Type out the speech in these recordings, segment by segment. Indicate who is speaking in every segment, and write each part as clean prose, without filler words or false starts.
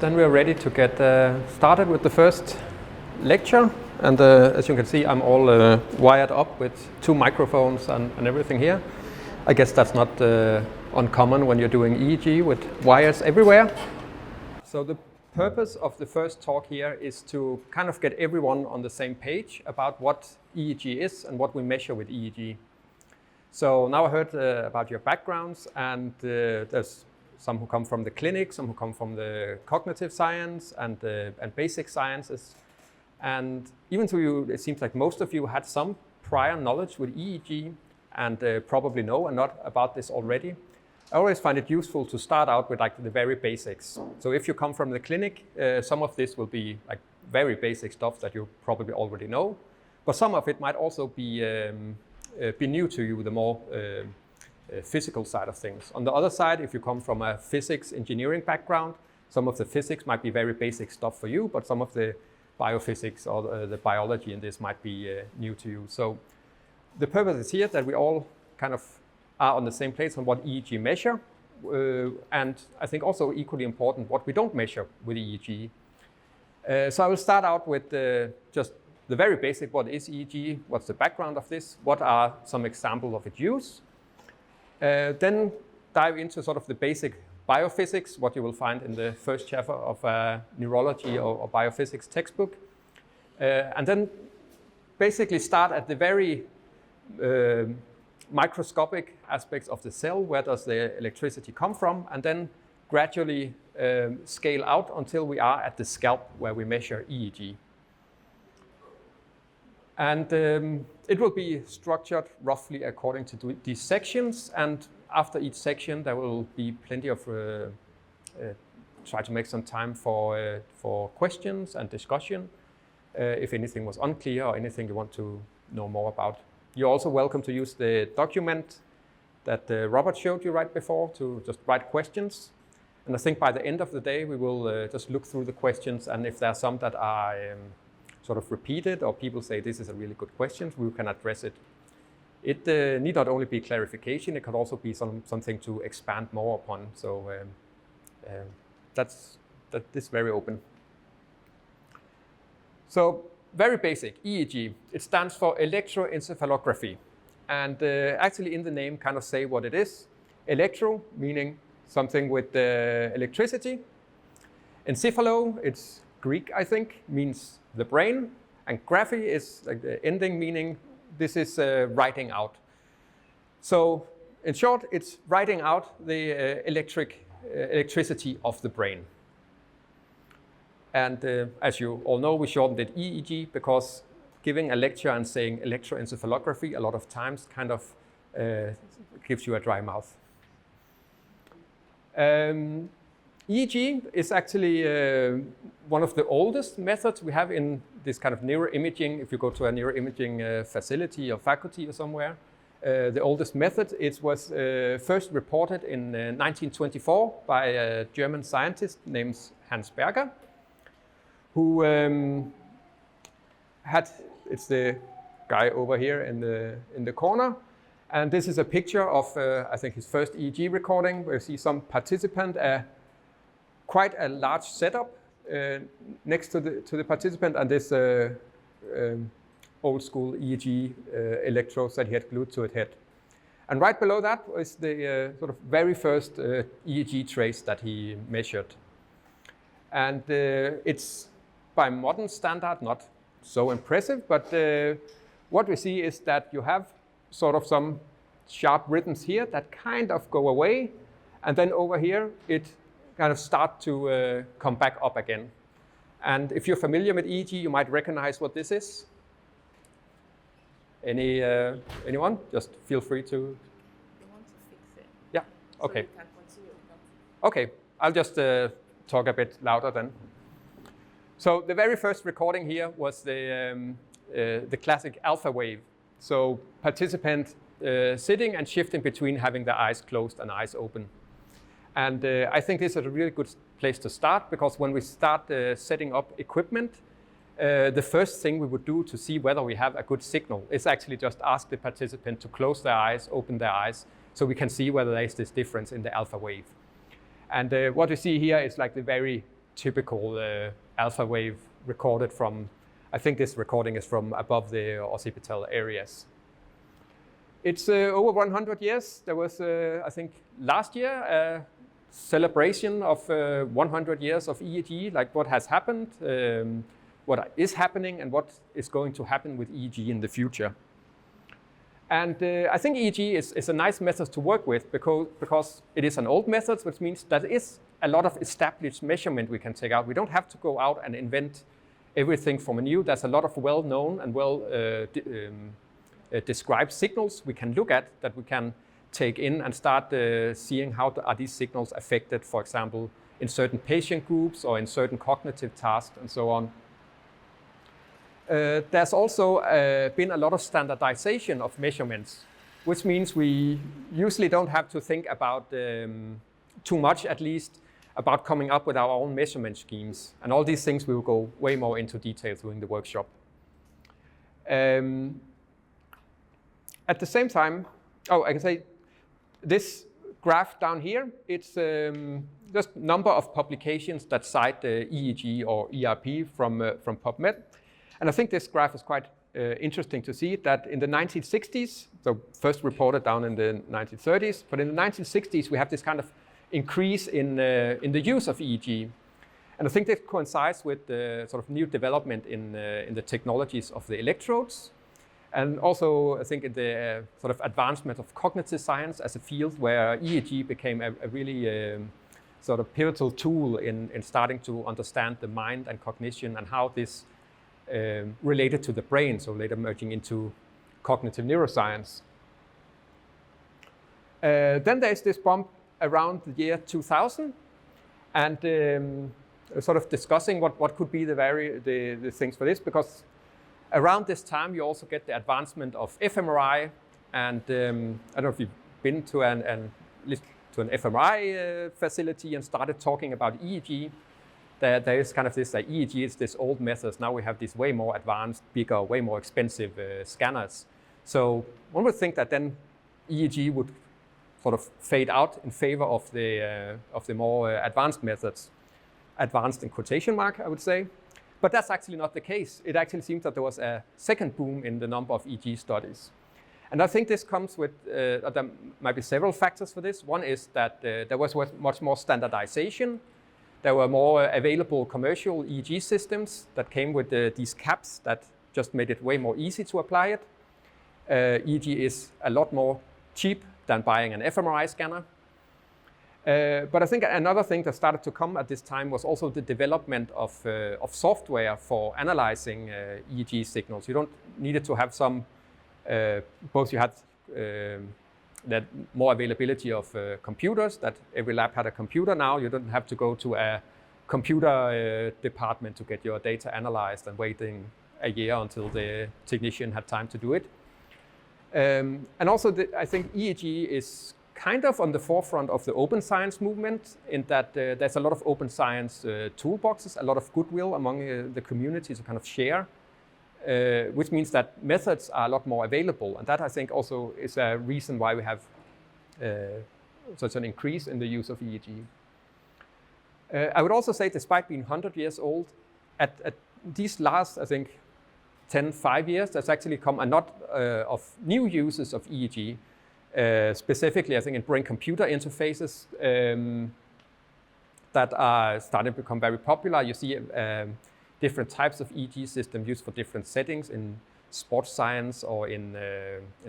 Speaker 1: Then we are ready to get started with the first lecture. And as you can see, I'm all wired up with 2 microphones and everything here. I guess that's not uncommon when you're doing EEG with wires everywhere. So the purpose of the first talk here is to kind of get everyone on the same page about what EEG is and what we measure with EEG. So now I heard about your backgrounds, and there's some who come from the clinic, some who come from the cognitive science and basic sciences. And even to you, it seems like most of you had some prior knowledge with EEG and probably know a lot about this already. I always find it useful to start out with like the very basics. So if you come from the clinic, some of this will be like very basic stuff that you probably already know, but some of it might also be new to you, the more physical side of things. On the other side, if you come from a physics engineering background, some of the physics might be very basic stuff for you, but some of the biophysics or the biology in this might be new to you. So the purpose is here that we all kind of are on the same place on what EEG measure, and I think also equally important what we don't measure with EEG. So I will start out with just the very basic, what is EEG, what's the background of this, what are some examples of its use. Then dive into sort of the basic biophysics, what you will find in the first chapter of a neurology or biophysics textbook. And then basically start at the very microscopic aspects of the cell, where does the electricity come from, and then gradually scale out until we are at the scalp where we measure EEG. And it will be structured roughly according to these sections, and after each section there will be plenty of try to make some time for questions and discussion if anything was unclear or anything you want to know more about. You're also welcome to use the document that Robert showed you right before to just write questions. And I think by the end of the day we will just look through the questions, and if there are some that are sort of repeated or people say this is a really good question, we can address it. It need not only be clarification, it can also be something to expand more upon. So that's very open. So very basic, EEG. It stands for electroencephalography. And actually in the name kind of say what it is. Electro, meaning something with electricity. Encephalo, it's Greek, I think, means the brain. And graphy is like the ending, meaning this is writing out. So in short, it's writing out the electricity of the brain. And as you all know, we shortened it EEG because giving a lecture and saying electroencephalography a lot of times kind of gives you a dry mouth. EEG is actually one of the oldest methods we have in this kind of neuroimaging. If you go to a neuroimaging facility or faculty or somewhere, the oldest method, it was first reported in 1924 by a German scientist named Hans Berger, who it's the guy over here in the corner. And this is a picture of, I think, his first EEG recording, where you see some participant, quite a large setup next to the participant, and this old school EEG electrodes that he had glued to his head. And right below that was the sort of very first EEG trace that he measured. And it's by modern standard not so impressive, but what we see is that you have sort of some sharp rhythms here that kind of go away, and then over here it kind of start to come back up again. And if you're familiar with EEG, you might recognize what this is. Anyone? Just feel free to.
Speaker 2: You want to fix it.
Speaker 1: Yeah. Okay.
Speaker 2: So you can continue.
Speaker 1: Okay. I'll just talk a bit louder then. So the very first recording here was the classic alpha wave. So participant sitting and shifting between having their eyes closed and eyes open. And I think this is a really good place to start, because when we start setting up equipment, the first thing we would do to see whether we have a good signal is actually just ask the participant to close their eyes, open their eyes, so we can see whether there is this difference in the alpha wave. And what you see here is like the very typical alpha wave recorded from, I think this recording is from above the occipital areas. It's over 100 years. There was, I think, last year a celebration of 100 years of EEG, like what has happened, what is happening, and what is going to happen with EEG in the future. And I think EEG is a nice method to work with because it is an old method, which means that there is a lot of established measurement we can take out. We don't have to go out and invent everything from anew. There's a lot of well-known and described signals we can look at that we can take in and start seeing how are these signals affected, for example, in certain patient groups or in certain cognitive tasks and so on. There's also been a lot of standardization of measurements, which means we usually don't have to think about too much, at least, about coming up with our own measurement schemes. And all these things we will go way more into detail during the workshop. At the same time, I can say this graph down here, it's just number of publications that cite EEG or ERP from PubMed. And I think this graph is quite interesting to see that in the 1960s, so first reported down in the 1930s, but in the 1960s we have this kind of increase in the use of EEG. And I think that coincides with the sort of new development in the technologies of the electrodes. And also, I think in the sort of advancement of cognitive science as a field where EEG became a really sort of pivotal tool in starting to understand the mind and cognition and how this related to the brain, so later merging into cognitive neuroscience. Then there's this bump around the year 2000, and sort of discussing what could be the things for this, because around this time you also get the advancement of fMRI, and I don't know if you've been to an fMRI facility and started talking about EEG. There is kind of this like EEG is this old method. Now we have these way more advanced, bigger, way more expensive scanners. So one would think that then EEG would sort of fade out in favor of the more advanced methods, advanced in quotation mark, I would say. But that's actually not the case. It actually seems that there was a second boom in the number of EEG studies. And I think this comes with, there might be several factors for this. One is that there was much more standardization. There were more available commercial EEG systems that came with these caps that just made it way more easy to apply it. EEG is a lot more cheap than buying an fMRI scanner. But I think another thing that started to come at this time was also the development of software for analyzing EEG signals. You don't need to have some, both you had that more availability of computers, that every lab had a computer now. You don't have to go to a computer department to get your data analyzed and waiting a year until the technician had time to do it. And also I think EEG is kind of on the forefront of the open science movement in that there's a lot of open science toolboxes, a lot of goodwill among the community to kind of share, which means that methods are a lot more available. And that I think also is a reason why we have such an increase in the use of EEG. I would also say, despite being 100 years old, at these last, I think, 5 years, there's actually come a lot of new uses of EEG. Specifically, I think in brain-computer interfaces that are starting to become very popular. You see different types of EEG systems used for different settings in sports science or in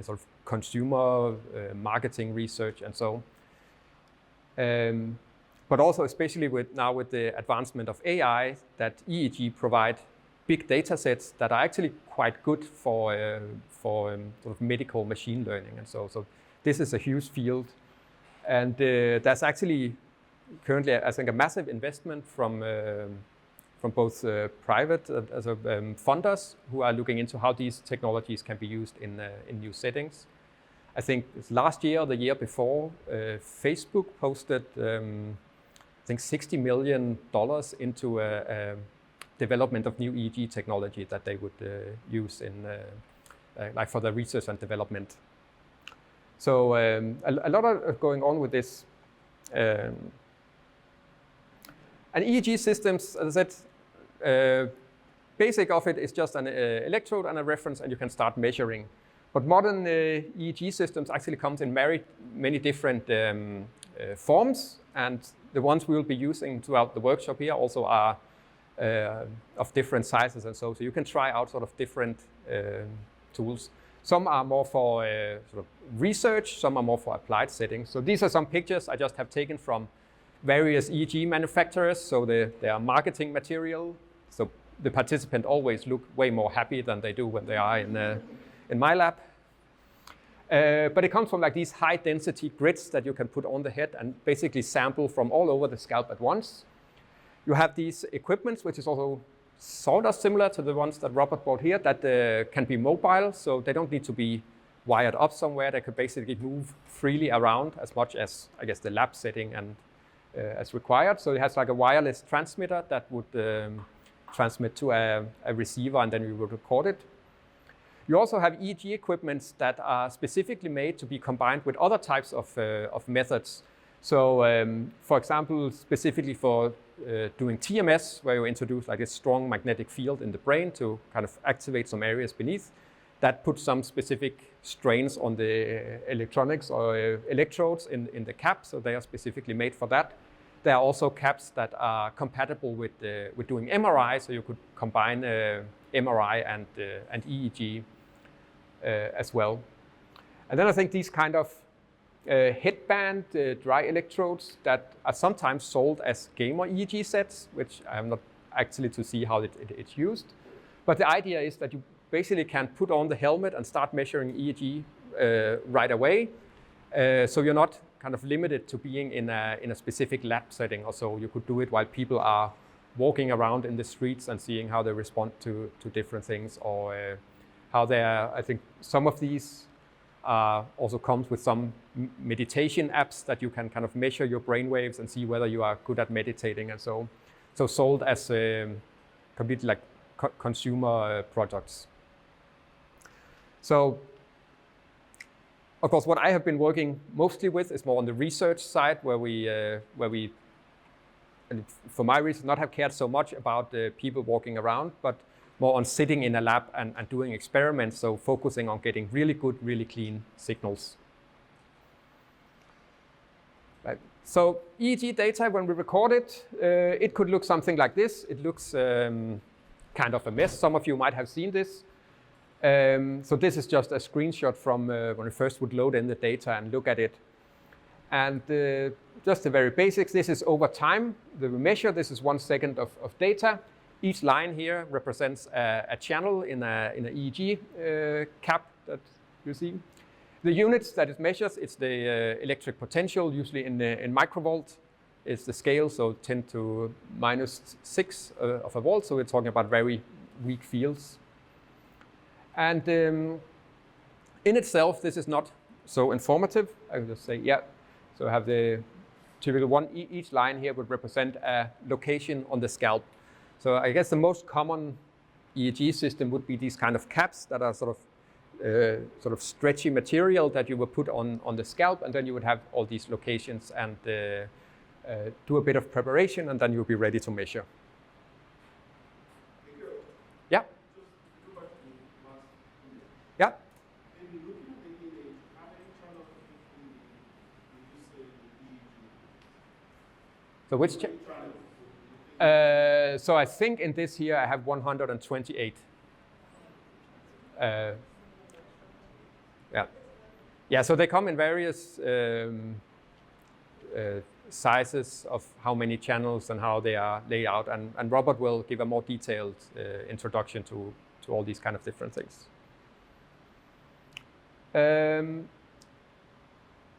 Speaker 1: sort of consumer marketing research and so. But also, especially with the advancement of AI, that EEG provide big data sets that are actually quite good for sort of medical machine learning and so. So this is a huge field, and there's actually currently, I think, a massive investment from both private funders who are looking into how these technologies can be used in new settings. I think last year or the year before, Facebook posted, I think, $60 million into development of new EEG technology that they would use in, like for the research and development. So a lot of going on with this. And EEG systems, as I said, basic of it is just an electrode and a reference, and you can start measuring. But modern EEG systems actually comes in many different forms, and the ones we will be using throughout the workshop here also are of different sizes and so you can try out sort of different tools. Some are more for sort of research, some are more for applied settings. So these are some pictures I just have taken from various EEG manufacturers, so they are marketing material. So the participant always look way more happy than they do when they are in my lab. But it comes from like these high density grids that you can put on the head and basically sample from all over the scalp at once. You have these equipments, which is also sort of similar to the ones that Robert brought here, that can be mobile, so they don't need to be wired up somewhere. They could basically move freely around as much as, I guess, the lab setting and as required. So it has like a wireless transmitter that would transmit to a receiver, and then we would record it. You also have EEG equipments that are specifically made to be combined with other types of methods. So, for example, specifically for doing TMS, where you introduce like a strong magnetic field in the brain to kind of activate some areas beneath, that puts some specific strains on the electronics or electrodes in the cap, so they are specifically made for that. There are also caps that are compatible with doing MRI, so you could combine MRI and EEG as well. And then I think these kind of headband dry electrodes that are sometimes sold as gamer EEG sets, which I have not actually to see how it's used. But the idea is that you basically can put on the helmet and start measuring EEG right away. So you're not kind of limited to being in a specific lab setting or so. You could do it while people are walking around in the streets and seeing how they respond to different things, or how they are. I think some of these also comes with some meditation apps that you can kind of measure your brain waves and see whether you are good at meditating and so. So sold as completely like consumer products. So, of course, what I have been working mostly with is more on the research side, where we, and for my reasons, not have cared so much about people walking around, but more on sitting in a lab and doing experiments, so focusing on getting really good, really clean signals. Right. So EEG data, when we record it, it could look something like this. It looks kind of a mess. Some of you might have seen this. So this is just a screenshot from when we first would load in the data and look at it. And just the very basics, this is over time. The measure, this is 1 second of data. Each line here represents a channel in an EEG cap that you see. The units that it measures, it's the electric potential, usually in microvolt. It's the scale, so 10 to minus 6 of a volt. So we're talking about very weak fields. And in itself, this is not so informative. I would just say, yeah. So I have the typical one. Each line here would represent a location on the scalp. So I guess the most common EEG system would be these kind of caps that are sort of stretchy material that you would put on the scalp, and then you would have all these locations and do a bit of preparation, and then you'll be ready to measure. Yeah. Yeah. So which? So I think in this here I have 128. Yeah. So they come in various sizes of how many channels and how they are laid out, and Robert will give a more detailed introduction to all these kind of different things.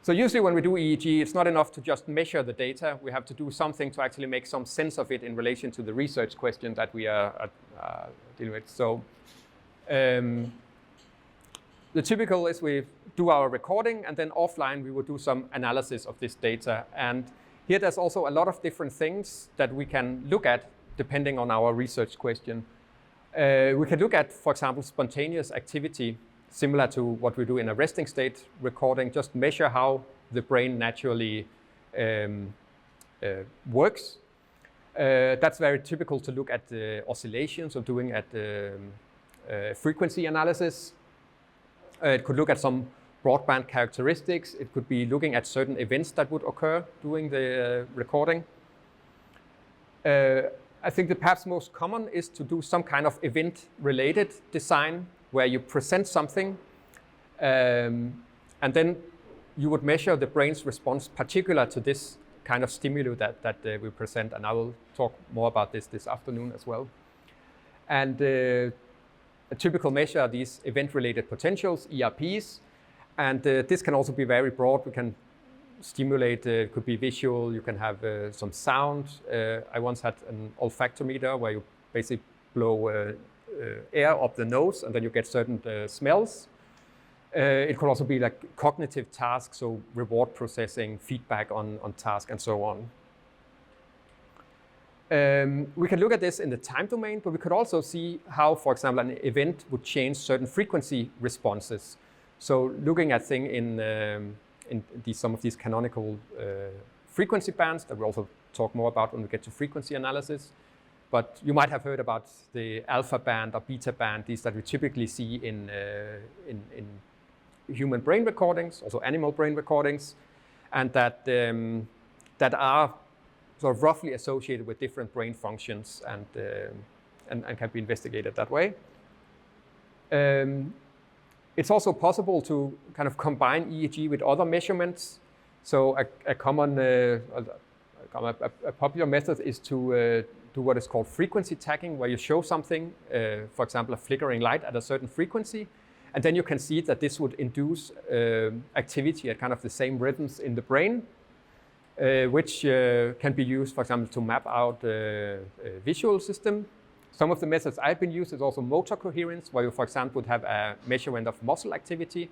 Speaker 1: So usually when we do EEG, it's not enough to just measure the data. We have to do something to actually make some sense of it in relation to the research question that we are dealing with. So the typical is we do our recording, and then offline we will do some analysis of this data. And here there's also a lot of different things that we can look at depending on our research question. We can look at, for example, spontaneous activity, similar to what we do in a resting state recording, just measure how the brain naturally works. That's very typical to look at oscillations or doing at frequency analysis. It could look at some broadband characteristics. It could be looking at certain events that would occur during the recording. I think the perhaps most common is to do some kind of event-related design where you present something and then you would measure the brain's response particular to this kind of stimuli that we present, and I will talk more about this afternoon as well. And a typical measure are these event-related potentials, ERPs, and this can also be very broad. We can stimulate, it could be visual, you can have some sound. I once had an olfactometer where you basically blow air up the nose and then you get certain smells. It could also be like cognitive tasks, so reward processing, feedback on task, and so on. We can look at this in the time domain, but we could also see how, for example, an event would change certain frequency responses. So looking at things in some of these canonical frequency bands that we'll also talk more about when we get to frequency analysis. But you might have heard about the alpha band or beta band, these that we typically see in human brain recordings, also animal brain recordings, and that are sort of roughly associated with different brain functions and can be investigated that way. It's also possible to kind of combine EEG with other measurements. So a popular method is to do what is called frequency tagging, where you show something, for example, a flickering light at a certain frequency, and then you can see that this would induce activity at kind of the same rhythms in the brain, which can be used, for example, to map out a visual system. Some of the methods I've been used is also motor coherence, where you, for example, would have a measurement of muscle activity.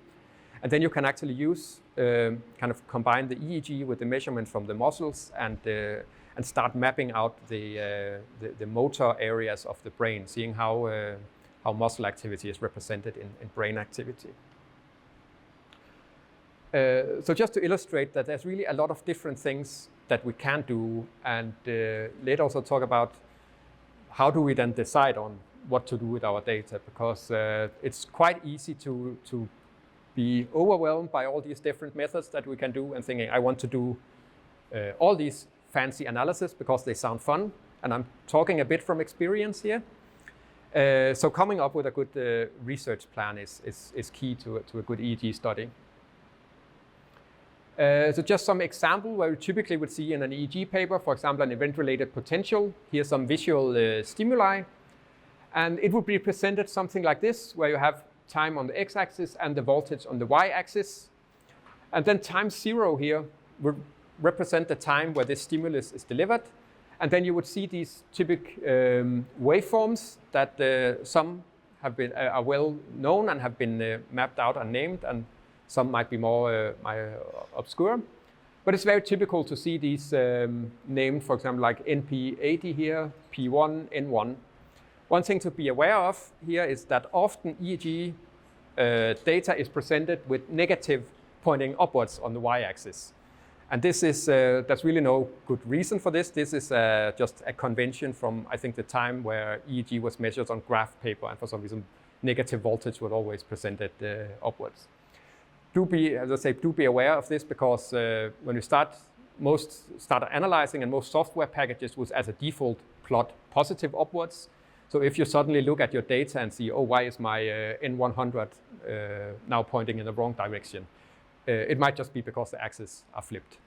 Speaker 1: And then you can actually use, kind of combine the EEG with the measurement from the muscles and start mapping out the motor areas of the brain, seeing how muscle activity is represented in brain activity. So just to illustrate that there's really a lot of different things that we can do, and later also talk about how do we then decide on what to do with our data, because it's quite easy to be overwhelmed by all these different methods that we can do and thinking, I want to do all these fancy analysis because they sound fun, and I'm talking a bit from experience here. So coming up with a good research plan is key to a good EEG study. So just some example where we typically would see in an EEG paper, for example, an event-related potential. Here's some visual stimuli. And it would be presented something like this, where you have time on the x-axis and the voltage on the y-axis. And then time 0 here would represent the time where this stimulus is delivered. And then you would see these typical waveforms that some have been, are well known and have been mapped out and named, and some might be more obscure. But it's very typical to see these named, for example, like NP80 here, P1, N1. One thing to be aware of here is that often EEG data is presented with negative pointing upwards on the y-axis. And this is, there's really no good reason for this. This is just a convention from, I think, the time where EEG was measured on graph paper, and for some reason, negative voltage was always presented upwards. Do be, as I say, do be aware of this, because when we start analyzing, and most software packages would, as a default, plot positive upwards. So if you suddenly look at your data and see, oh, why is my N100 now pointing in the wrong direction? It might just be because the axes are flipped.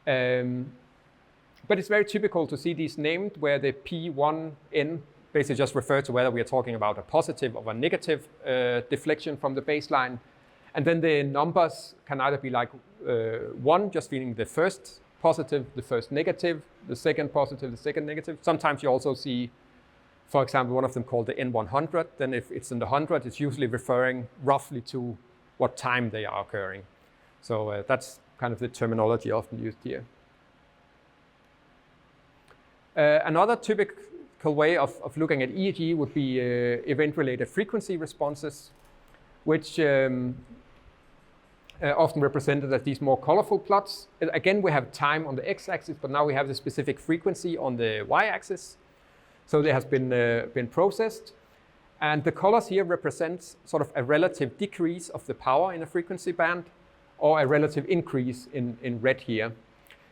Speaker 1: But it's very typical to see these named where the P1N basically just refer to whether we are talking about a positive or a negative deflection from the baseline. And then the numbers can either be like 1, just meaning the first positive, the first negative, the second positive, the second negative. Sometimes you also see, for example, one of them called the N100. Then if it's in the 100, it's usually referring roughly to what time they are occurring. So that's kind of the terminology often used here. Another typical way of looking at EEG would be event-related frequency responses, which often represented as these more colorful plots. Again, we have time on the x-axis, but now we have the specific frequency on the y-axis. So they has been processed. And the colors here represent sort of a relative decrease of the power in a frequency band or a relative increase in red here.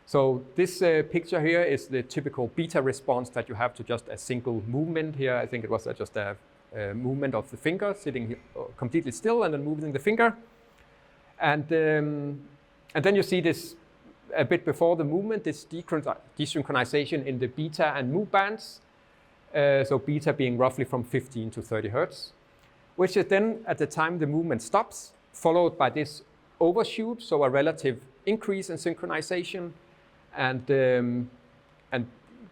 Speaker 1: So this picture here is the typical beta response that you have to just a single movement here. I think it was just a movement of the finger, sitting here, completely still and then moving the finger. And then you see this a bit before the movement, this desynchronization in the beta and mu bands. So beta being roughly from 15 to 30 hertz, which is then at the time the movement stops, followed by this overshoot, so a relative increase in synchronization, and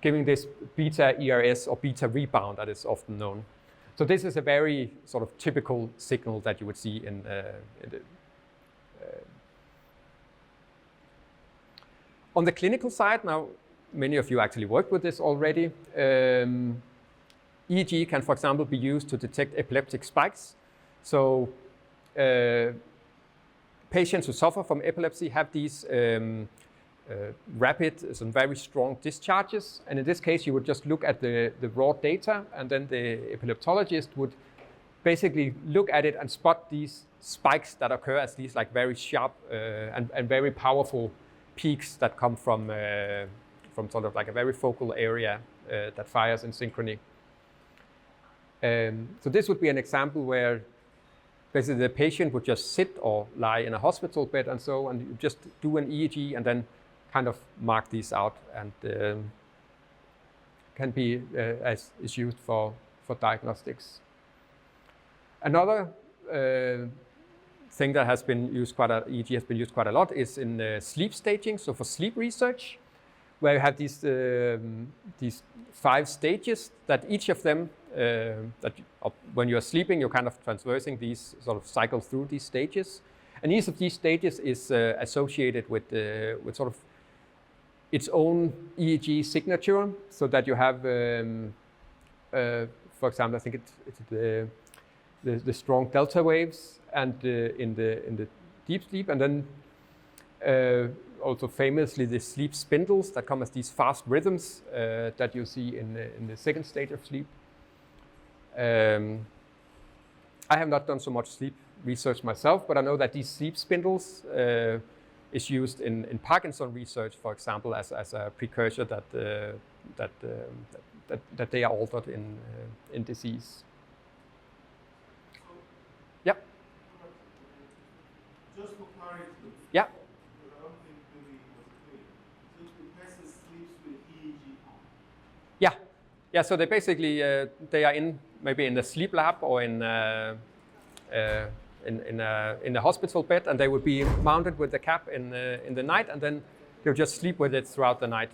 Speaker 1: giving this beta ERS or beta rebound that is often known. So this is a very sort of typical signal that you would see in the on the clinical side. Now, many of you actually worked with this already. EEG can, for example, be used to detect epileptic spikes. So patients who suffer from epilepsy have these rapid and very strong discharges. And in this case, you would just look at the raw data, and then the epileptologist would basically look at it and spot these spikes that occur as these like very sharp and very powerful peaks that come from sort of like a very focal area that fires in synchrony. So this would be an example where basically the patient would just sit or lie in a hospital bed and so, and you just do an EEG and then kind of mark these out, and can be as is used for diagnostics. Another thing that has been used EEG has been used quite a lot is in sleep staging. So for sleep research, where you have these 5 stages that each of them, when you're sleeping, you're kind of traversing these sort of cycle through these stages. And each of these stages is associated with sort of its own EEG signature, so that you have, for example, I think it's the strong delta waves and in the deep sleep, and then also famously the sleep spindles that come as these fast rhythms that you see in the second stage of sleep. I have not done so much sleep research myself, but I know that these sleep spindles is used in Parkinson research, for example, as a precursor that they are altered in disease. Yeah.
Speaker 3: Just for clarity.
Speaker 1: Yeah.
Speaker 3: I don't think really was clear. So the person sleeps with EEG on.
Speaker 1: Yeah. Yeah. So they basically they are maybe in the sleep lab or in the hospital bed, and they would be mounted with the cap in the night, and then they'll just sleep with it throughout the night.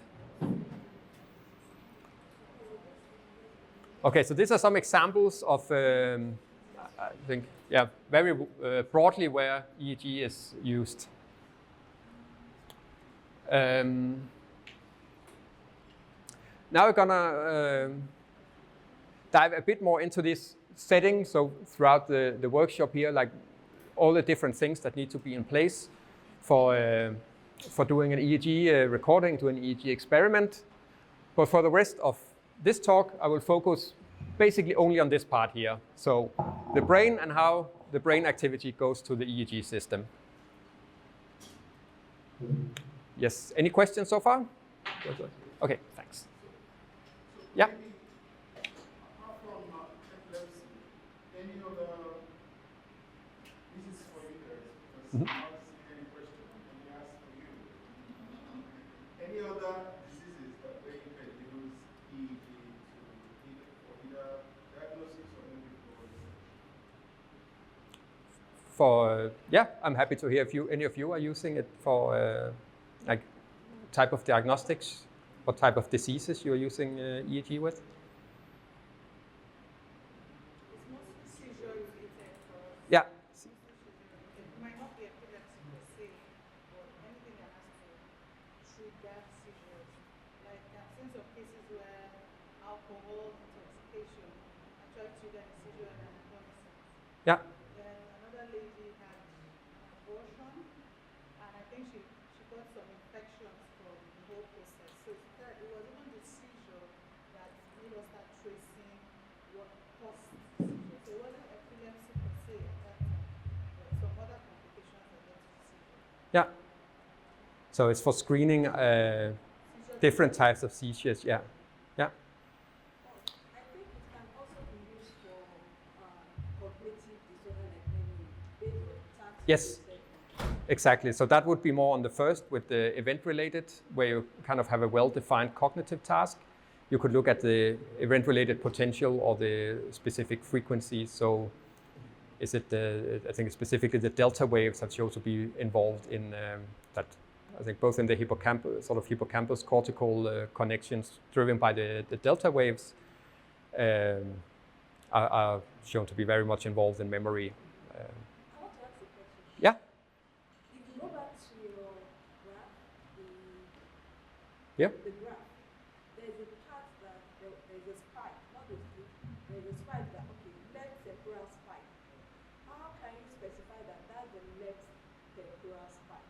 Speaker 1: Okay, so these are some examples of, I think, yeah, very broadly where EEG is used. Now we're gonna dive a bit more into this setting. So throughout the workshop here, like all the different things that need to be in place for doing an EEG recording, to an EEG experiment. But for the rest of this talk, I will focus basically only on this part here. So the brain and how the brain activity goes to the EEG system. Yes, any questions so far? Okay, thanks. Yeah.
Speaker 3: Apart from epilepsy, any other, this is for you guys, because I'm not seeing any question, let me ask for you. Any other diseases where you can use EEG for either diagnosis or maybe for research?
Speaker 1: Yeah, I'm happy to hear if any of you are using it for like type of diagnostics. What type of diseases you're using EEG with?
Speaker 2: It's mostly seizure related for us.
Speaker 1: Yeah.
Speaker 2: It might not be epilepsy per se, but anything that has to trigger seizures. Like I've seen some cases where alcohol intoxication actually triggered a seizure and an adolescent.
Speaker 1: Yeah.
Speaker 2: Then another lady had an abortion,
Speaker 1: So it's for screening different types of seizures. Yeah, yeah.
Speaker 4: I think it can also be used for cognitive disorder like memory, based on tasks.
Speaker 1: Yes, exactly. So that would be more on the first with the event-related, where you kind of have a well-defined cognitive task. You could look at the event-related potential or the specific frequencies. So is it, I think specifically the delta waves that show to be involved in that, I think both in the hippocampus cortical connections driven by the delta waves are shown to be very much involved in memory.
Speaker 4: I want to ask a question.
Speaker 1: Yeah.
Speaker 4: If you go back to your graph,
Speaker 1: Yeah.
Speaker 4: the graph, there's a part that there's a spike, not a dip. There's a spike that, okay, left temporal spike. How can you specify that that's the left temporal spike?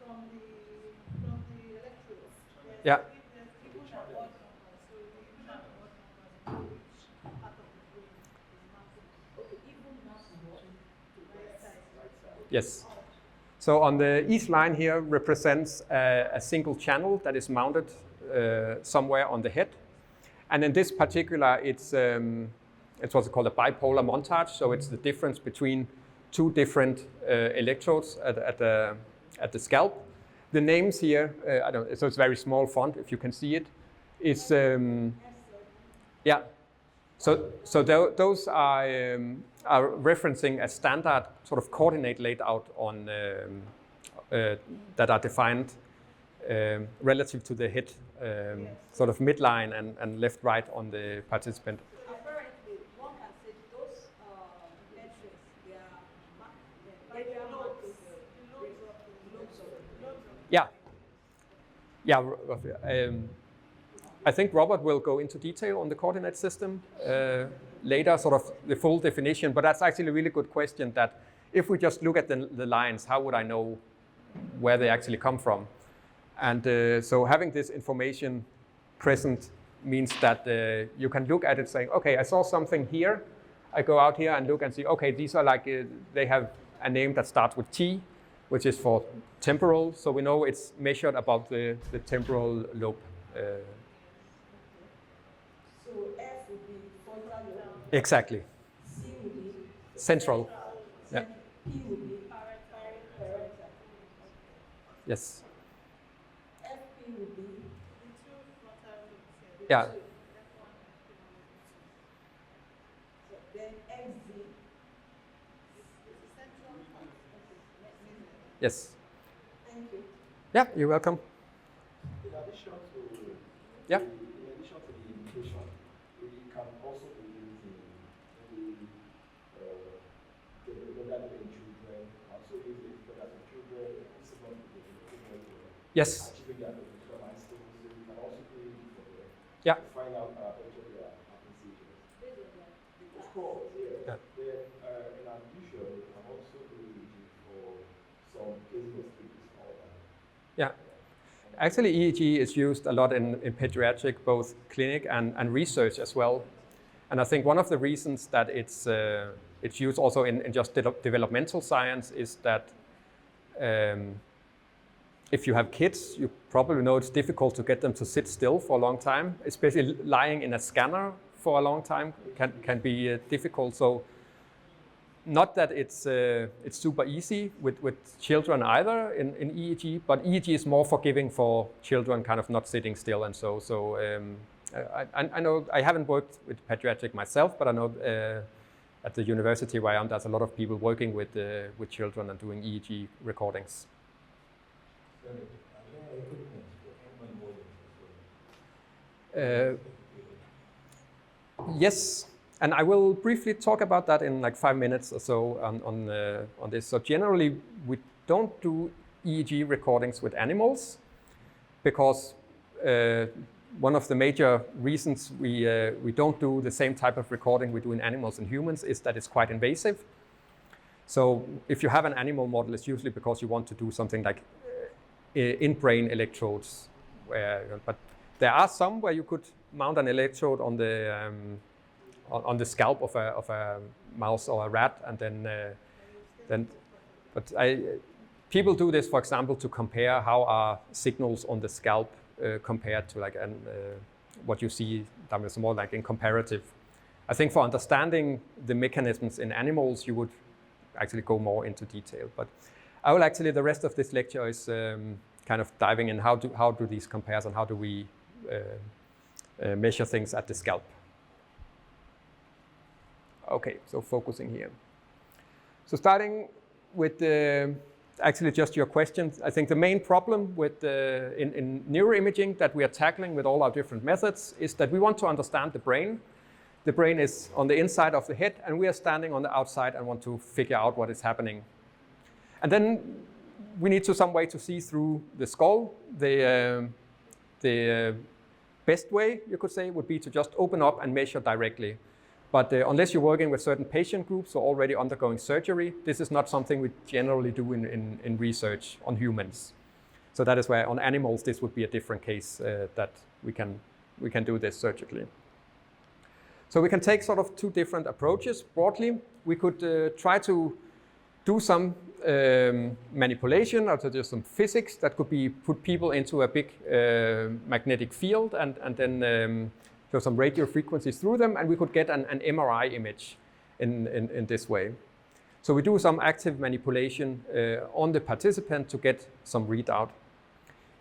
Speaker 2: From the electrodes.
Speaker 1: Yeah.
Speaker 2: There's even at odd numbers. So even at odd numbers, you know which part of the brain is mapping.
Speaker 4: Okay, even mapping to
Speaker 2: Right side.
Speaker 1: Yes. So on the east line here represents a single channel that is mounted somewhere on the head. And in this particular, it's what's called a bipolar montage. So it's the difference between two different electrodes at the scalp. The names here, so it's very small font if you can see it. It's yeah. So those are referencing a standard sort of coordinate layout on that are defined relative to the head, sort of midline and left right on the participant.
Speaker 4: apparently, one can say those metrics, they are
Speaker 2: Like the
Speaker 4: radial
Speaker 2: lobes.
Speaker 4: markers, lobes of the brain.
Speaker 1: Yeah. Yeah. Roughly. I think Robert will go into detail on the coordinate system later, sort of the full definition. But that's actually a really good question. That if we just look at the lines, how would I know where they actually come from? And so having this information present means that you can look at it saying, okay, I saw something here. I go out here and look and see, okay, these are like, they have a name that starts with T, which is for temporal. So we know it's measured about the temporal lobe.
Speaker 4: So F would be frontal lobe,
Speaker 1: Exactly.
Speaker 4: C would be
Speaker 1: Central. Yeah.
Speaker 4: P would be parental.
Speaker 1: Yes.
Speaker 4: FP would be
Speaker 2: The two frontal lobes here.
Speaker 1: Yeah.
Speaker 2: F1 and
Speaker 4: so then XZ.
Speaker 2: It's a central part.
Speaker 1: Yes.
Speaker 4: Thank you.
Speaker 1: Yeah, you're welcome.
Speaker 5: In addition to
Speaker 1: Yeah.
Speaker 5: in addition to the indication, we can also be using maybe development in children, also using for that children, possible
Speaker 1: Yes.
Speaker 5: achieving their particular milestones. So we can also do it for them
Speaker 1: Yeah.
Speaker 5: to find out actually their seizures.
Speaker 4: Based on the
Speaker 5: Of course, yeah.
Speaker 1: Yeah.
Speaker 5: Then in addition, we can also do EEG for some cases of sleep disorder.
Speaker 1: Yeah. Actually, EEG is used a lot in pediatric, both clinic and research as well. And I think one of the reasons that it's used also in just developmental science is that if you have kids, you probably know it's difficult to get them to sit still for a long time, especially lying in a scanner for a long time can be difficult. So not that it's super easy with children either in EEG, but EEG is more forgiving for children kind of not sitting still. And so I know I haven't worked with pediatric myself, but I know at the university where I am, there's a lot of people working with children and doing EEG recordings. Yes, and I will briefly talk about that in like 5 minutes or so on this. So generally, we don't do EEG recordings with animals because one of the major reasons we don't do the same type of recording we do in animals and humans is that it's quite invasive. So if you have an animal model, it's usually because you want to do something like in-brain electrodes. But there are some where you could mount an electrode on the scalp of a mouse or a rat, and then. But people do this, for example, to compare how are signals on the scalp compared to like what you see. That is more like in comparative. I think for understanding the mechanisms in animals, you would actually go more into detail. But I will actually, the rest of this lecture is kind of diving in how do these compare and how do we measure things at the scalp. Okay, so focusing here. So starting with actually just your questions, I think the main problem with in neuroimaging that we are tackling with all our different methods is that we want to understand the brain. The brain is on the inside of the head, and we are standing on the outside and want to figure out what is happening. And then we need some way to see through the skull. The best way, you could say, would be to just open up and measure directly. But unless you're working with certain patient groups or already undergoing surgery, this is not something we generally do in research on humans. So that is where on animals this would be a different case that we can do this surgically. So we can take sort of two different approaches. Broadly, we could try to do some manipulation, also just some physics that could be put people into a big magnetic field and then show some radio frequencies through them, and we could get an MRI image in this way. So we do some active manipulation on the participant to get some readout.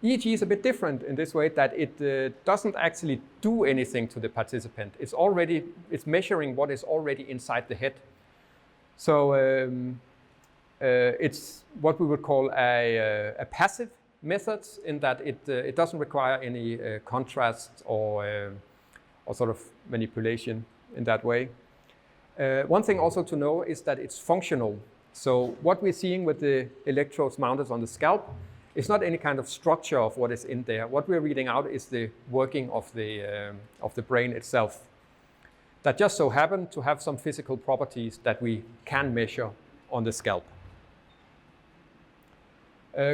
Speaker 1: EEG is a bit different in this way that it doesn't actually do anything to the participant. It's measuring what is already inside the head. So it's what we would call a passive method in that it doesn't require any contrast or sort of manipulation in that way. One thing also to know is that it's functional. So what we're seeing with the electrodes mounted on the scalp is not any kind of structure of what is in there. What we're reading out is the working of the brain itself. That just so happen to have some physical properties that we can measure on the scalp.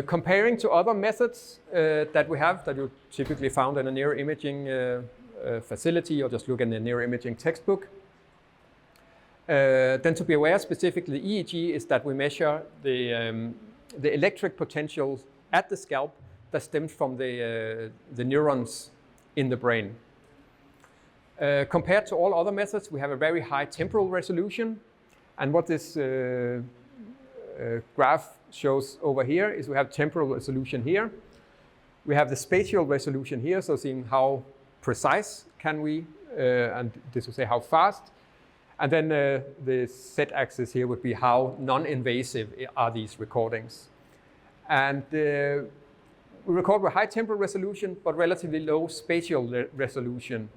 Speaker 1: Comparing to other methods that we have that you typically found in a neuroimaging facility or just look in the neuroimaging textbook. Then to be aware specifically EEG is that we measure the electric potential at the scalp that stems from the neurons in the brain. Compared to all other methods, we have a very high temporal resolution, and what this graph shows over here is we have temporal resolution here. We have the spatial resolution here, so seeing how precise can we, and this will say how fast. And then the z-axis here would be how non-invasive are these recordings. And we record with high temporal resolution, but relatively low spatial resolution.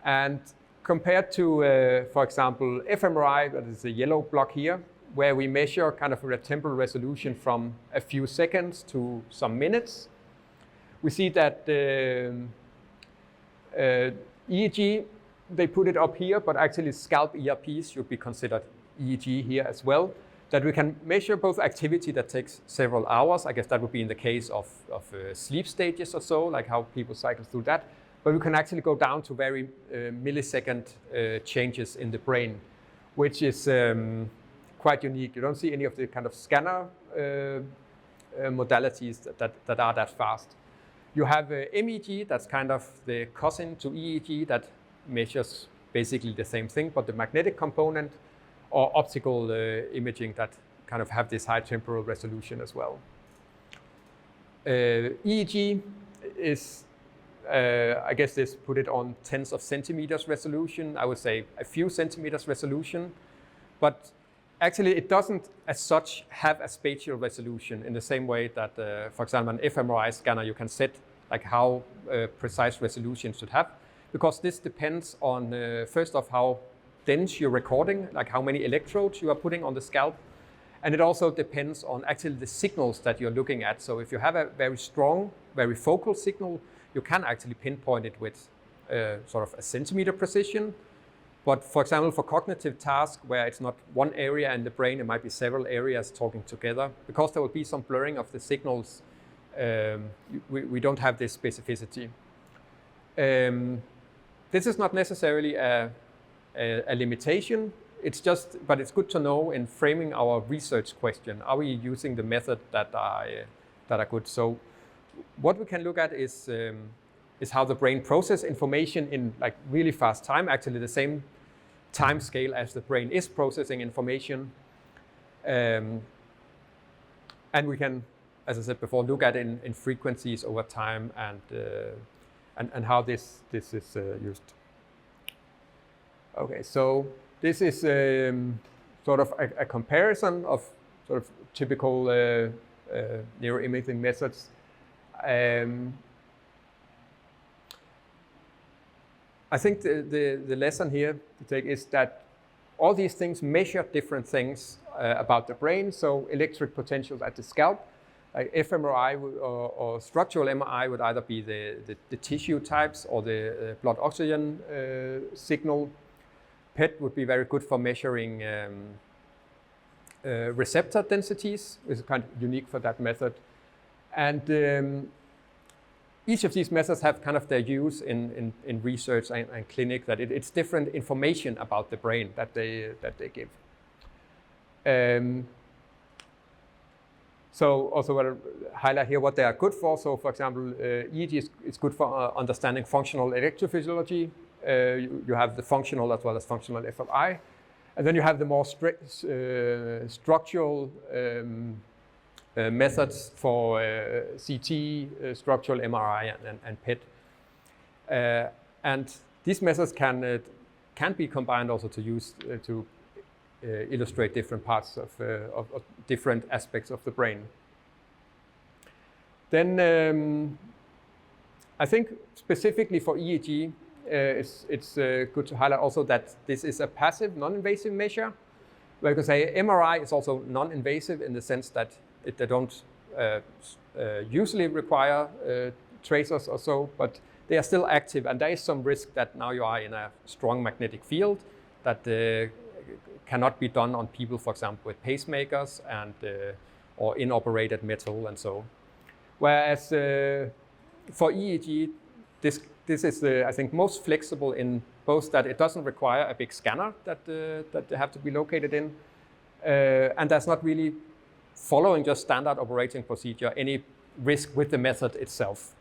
Speaker 1: And compared to, for example, fMRI, that is the yellow block here, where we measure kind of a temporal resolution from a few seconds to some minutes, we see that EEG, they put it up here, but actually scalp ERPs should be considered EEG here as well, that we can measure both activity that takes several hours. I guess that would be in the case of sleep stages or so, like how people cycle through that. But we can actually go down to very millisecond changes in the brain, which is quite unique. You don't see any of the kind of scanner modalities that are that fast. You have MEG, that's kind of the cousin to EEG that measures basically the same thing, but the magnetic component, or optical imaging that kind of have this high temporal resolution as well. EEG is, I guess this put it on tens of centimeters resolution. I would say a few centimeters resolution, but actually it doesn't as such have a spatial resolution in the same way that, for example, an fMRI scanner, you can set like how precise resolution should have, because this depends on, first off, how dense you're recording, like how many electrodes you are putting on the scalp. And it also depends on actually the signals that you're looking at. So if you have a very strong, very focal signal, you can actually pinpoint it with sort of a centimeter precision. But for example, for cognitive tasks where it's not one area in the brain, it might be several areas talking together. Because there will be some blurring of the signals, we don't have this specificity. This is not necessarily a limitation. it's just, but it's good to know in framing our research question, are we using the method that are good? So what we can look at is how the brain processes information in like really fast time, actually the same time scale as the brain is processing information. And we can, as I said before, look at it in frequencies over time and how this is used. Okay, so this is sort of a comparison of sort of typical neuroimaging methods. I think the lesson here to take is that all these things measure different things about the brain. So electric potentials at the scalp, like fMRI or structural MRI would either be the tissue types or the blood oxygen signal. PET would be very good for measuring receptor densities, which is kind of unique for that method. And each of these methods have kind of their use in research and clinic, that it's different information about the brain that they give. So also want to highlight here what they are good for. So for example, EEG is good for understanding functional electrophysiology. You have the functional as well as functional fMRI. And then you have the more structural methods for CT, structural MRI, and PET. And these methods can be combined also to use to illustrate different parts of different aspects of the brain. Then I think specifically for EEG, it's good to highlight also that this is a passive, non-invasive measure. Where you can say MRI is also non-invasive in the sense that they don't usually require tracers or so, but they are still active, and there is some risk that now you are in a strong magnetic field that cannot be done on people, for example, with pacemakers and or inoperated metal and so. Whereas for EEG, this is I think most flexible in both that it doesn't require a big scanner that they have to be located in, and there's not really, following just standard operating procedure, any risk with the method itself.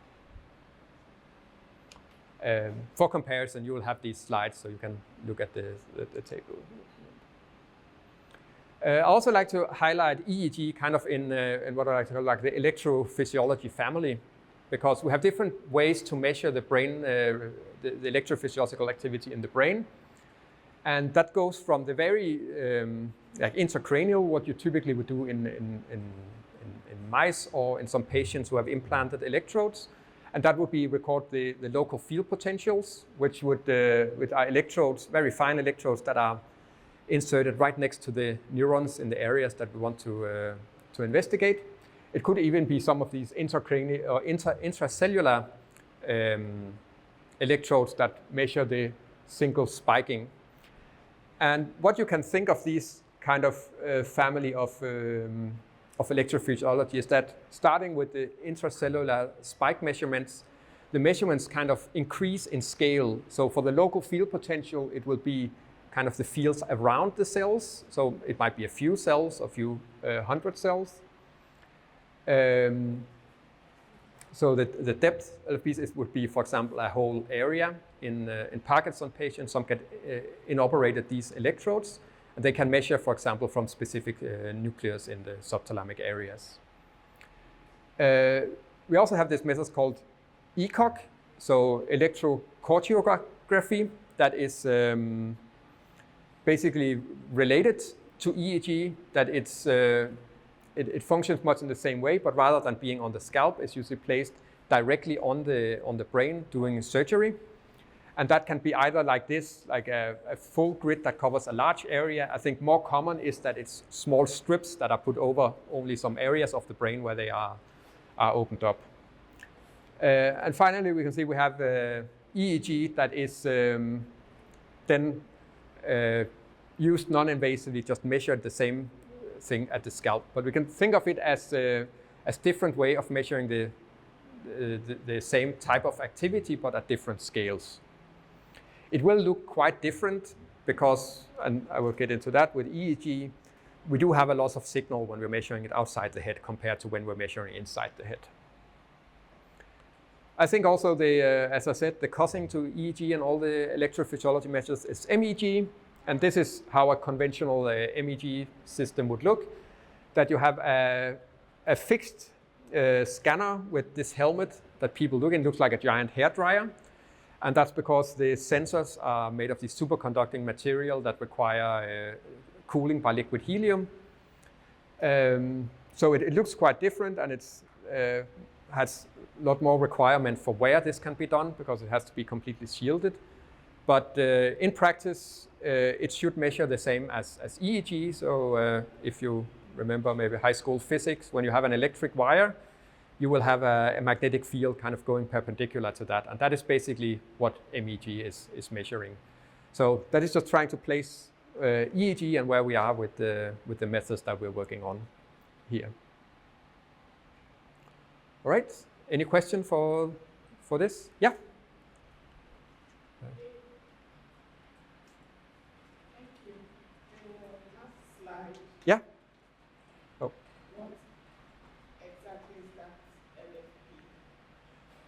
Speaker 1: For comparison, you will have these slides so you can look at the table. I also like to highlight EEG kind of in what I like to call like the electrophysiology family, because we have different ways to measure the brain, the electrophysiological activity in the brain. And that goes from the very like intracranial, what you typically would do in mice or in some patients who have implanted electrodes. And that would be record the local field potentials, which would, with our electrodes, very fine electrodes that are inserted right next to the neurons in the areas that we want to investigate. It could even be some of these intracranial or intracellular electrodes that measure the single spiking. And what you can think of these kind of family of electrophysiology is that starting with the intracellular spike measurements, the measurements kind of increase in scale. So for the local field potential, it will be kind of the fields around the cells. So it might be a few cells, a few hundred cells. So the depth of these would be, for example, a whole area. In Parkinson patients, some get inoperated these electrodes, and they can measure, for example, from specific nucleus in the subthalamic areas. We also have this method called ECOG, so electrocardiography, that is basically related to EEG, that it functions much in the same way, but rather than being on the scalp, it's usually placed directly on the brain during surgery. And that can be either like this, like a full grid that covers a large area. I think more common is that it's small strips that are put over only some areas of the brain where they are opened up. And finally, we can see we have EEG that is then used non-invasively, just measured the same thing at the scalp. But we can think of it as different way of measuring the same type of activity, but at different scales. It will look quite different because, and I will get into that with EEG, we do have a loss of signal when we're measuring it outside the head compared to when we're measuring inside the head. I think also as I said, the cousin to EEG and all the electrophysiology measures is MEG, and this is how a conventional MEG system would look, that you have a fixed scanner with this helmet that people look in. It looks like a giant hairdryer, and that's because the sensors are made of this superconducting material that require cooling by liquid helium. So it looks quite different, and it's has a lot more requirement for where this can be done because it has to be completely shielded. But in practice, it should measure the same as EEG. So if you remember maybe high school physics, when you have an electric wire, you will have a magnetic field kind of going perpendicular to that. And that is basically what MEG is measuring. So that is just trying to place EEG and where we are with the methods that we're working on here. All right, any question for this? Yeah?
Speaker 2: Thank you. Last slide.
Speaker 1: Yeah? Oh.
Speaker 2: What exactly is that LFP?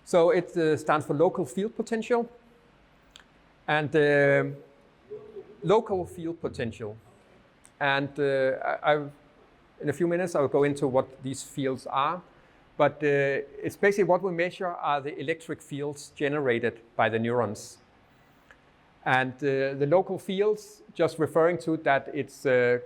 Speaker 1: So it stands for local field potential. And local field potential. And in a few minutes, I'll go into what these fields are. But it's basically what we measure are the electric fields generated by the neurons. And the local fields, just referring to that, it's, I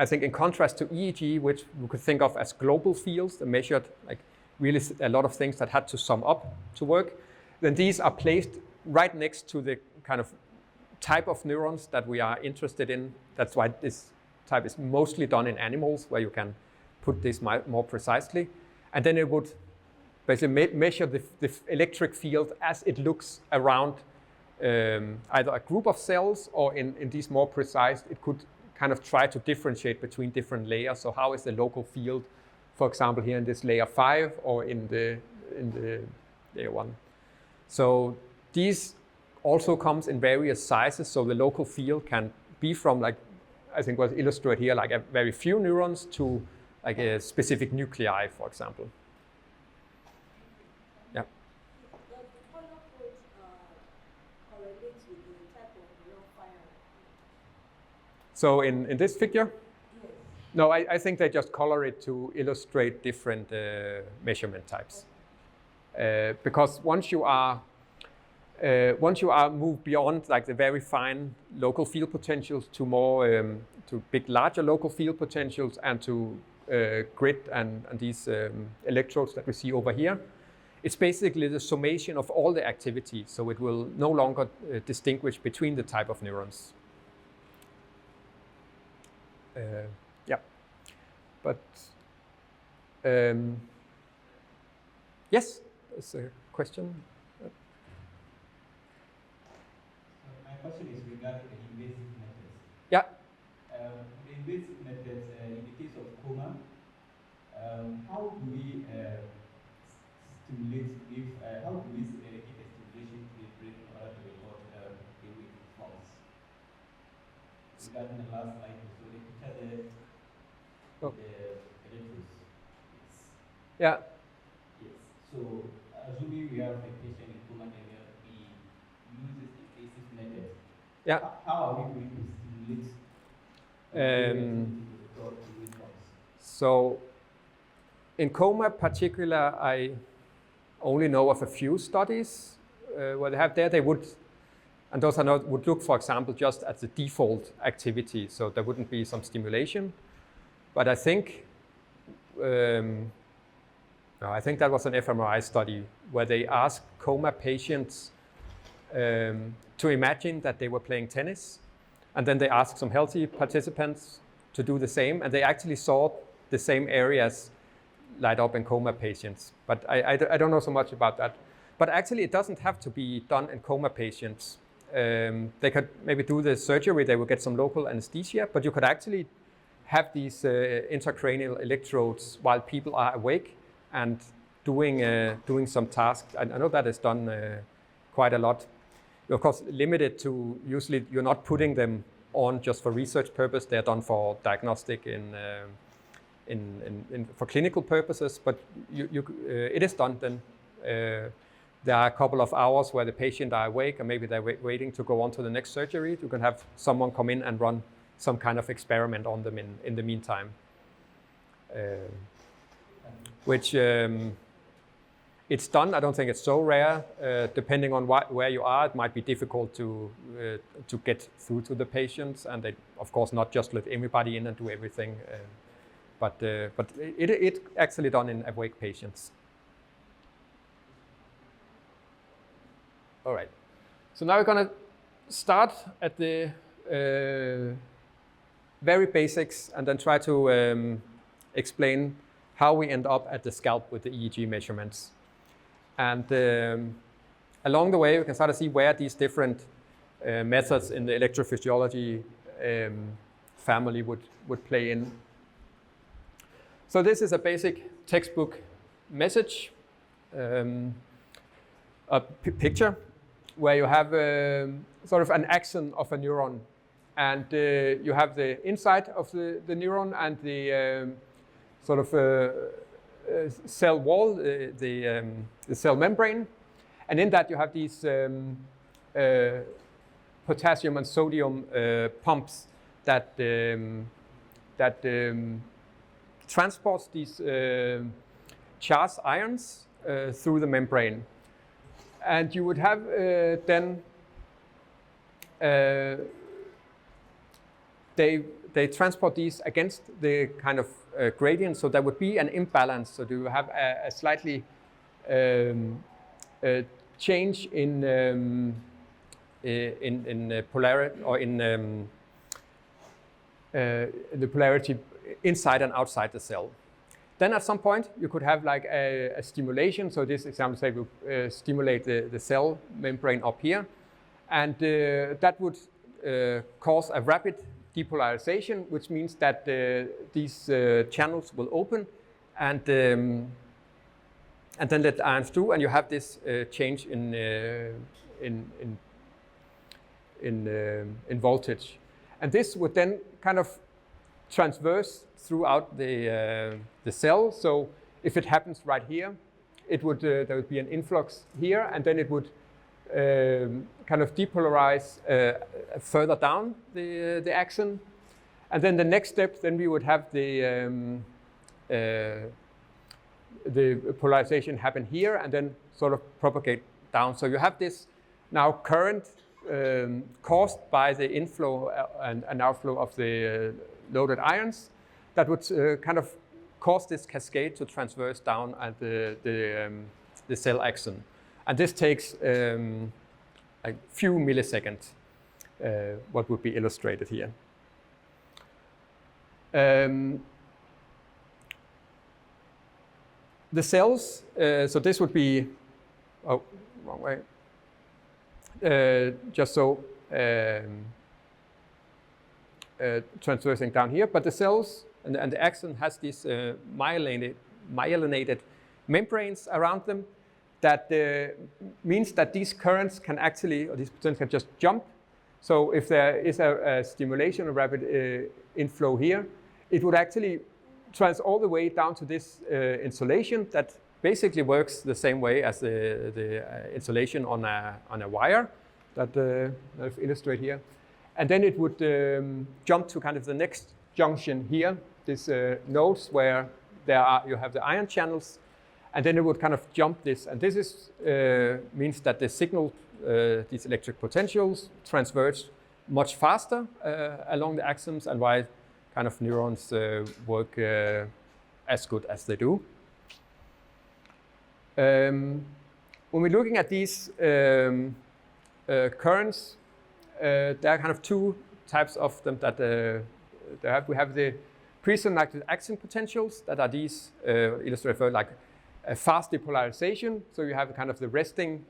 Speaker 1: think, in contrast to EEG, which we could think of as global fields, that measured like really a lot of things that had to sum up to work. Then these are placed right next to the kind of type of neurons that we are interested in. That's why this type is mostly done in animals, where you can put this more precisely. And then it would basically measure the electric field as it looks around either a group of cells, or in these more precise, it could kind of try to differentiate between different layers. So how is the local field, for example, here in this layer 5 or in the layer 1? So these also comes in various sizes. So the local field can be from, like, I think was illustrated here, like a very few neurons to like a specific nuclei, for example. Yeah.
Speaker 4: Does the color code correlate with the type of neuron firing?
Speaker 1: So in this figure?
Speaker 4: Yes.
Speaker 1: No, I think they just color it to illustrate different measurement types. Because once you are moved beyond like the very fine local field potentials to more to big, larger local field potentials and to grid and these electrodes that we see over here, it's basically the summation of all the activity. So it will no longer distinguish between the type of neurons. Yeah, but yes, there's a question.
Speaker 6: My question is regarding the invasive methods.
Speaker 1: Yeah.
Speaker 6: The invasive methods, in the case of coma, how do we stimulate, how do we give a stimulation to the brain in order to record the wave forms? Regarding the last slide, so the picture there, the electrodes.
Speaker 1: Yeah.
Speaker 6: Yes. So assuming we have a patient in coma, then we use this invasive method.
Speaker 1: Yeah.
Speaker 6: How are we going to stimulate
Speaker 1: so in coma particular, I only know of a few studies where they have there. They would, and those are not, would look, for example, just at the default activity. So there wouldn't be some stimulation. But I think, I think that was an fMRI study where they asked coma patients to imagine that they were playing tennis. And then they asked some healthy participants to do the same. And they actually saw the same areas light up in coma patients. But I don't know so much about that. But actually, it doesn't have to be done in coma patients. They could maybe do the surgery. They would get some local anesthesia. But you could actually have these intracranial electrodes while people are awake and doing some tasks. I know that is done quite a lot. you're of course limited to, usually you're not putting them on just for research purpose. They're done for diagnostic for clinical purposes, but it is done then. There are a couple of hours where the patient are awake and maybe they're waiting to go on to the next surgery. You can have someone come in and run some kind of experiment on them in the meantime. Which it's done. I don't think it's so rare. Depending on where you are, it might be difficult to get through to the patients, and they, of course, not just let everybody in and do everything. But it's actually done in awake patients. All right. So now we're going to start at the very basics and then try to explain how we end up at the scalp with the EEG measurements. And along the way, we can start to see where these different methods in the electrophysiology family would play in. So this is a basic textbook message, a picture where you have sort of an axon of a neuron. And you have the inside of the neuron and the sort of cell wall, the cell membrane. And in that you have these potassium and sodium pumps that transports these charged ions through the membrane. And you would have then they transport these against the kind of gradient, so there would be an imbalance. So you have a slightly change in polarity, or in the polarity inside and outside the cell. Then at some point you could have like a stimulation. So this example say we stimulate the cell membrane up here, and that would cause a rapid depolarization, which means that these channels will open and then let ions through, and you have this change in voltage. And this would then kind of transverse throughout the cell. So if it happens right here, it would there would be an influx here, and then it would kind of depolarize further down the axon. And then the next step, then we would have the polarization happen here and then sort of propagate down. So you have this now current caused by the inflow and outflow of the loaded ions that would kind of cause this cascade to transverse down at the cell axon. And this takes a few milliseconds, what would be illustrated here. The cells, so this would be, oh, wrong way. Just so transversing down here, but the cells and the axon has these myelinated membranes around them that means that these currents can actually, or these potentials can just jump. So if there is a stimulation, a rapid inflow here, it would actually trans all the way down to this insulation that basically works the same way as the insulation on a wire that I've illustrated here. And then it would jump to kind of the next junction here, this nodes where you have the ion channels, and then it would kind of jump this. And this is means that the signal, these electric potentials, transverse much faster along the axons, and why kind of neurons work as good as they do. When we're looking at these currents, there are kind of two types of them that we have the presynaptic axon potentials that are these illustrated for like a fast depolarization. So you have kind of the resting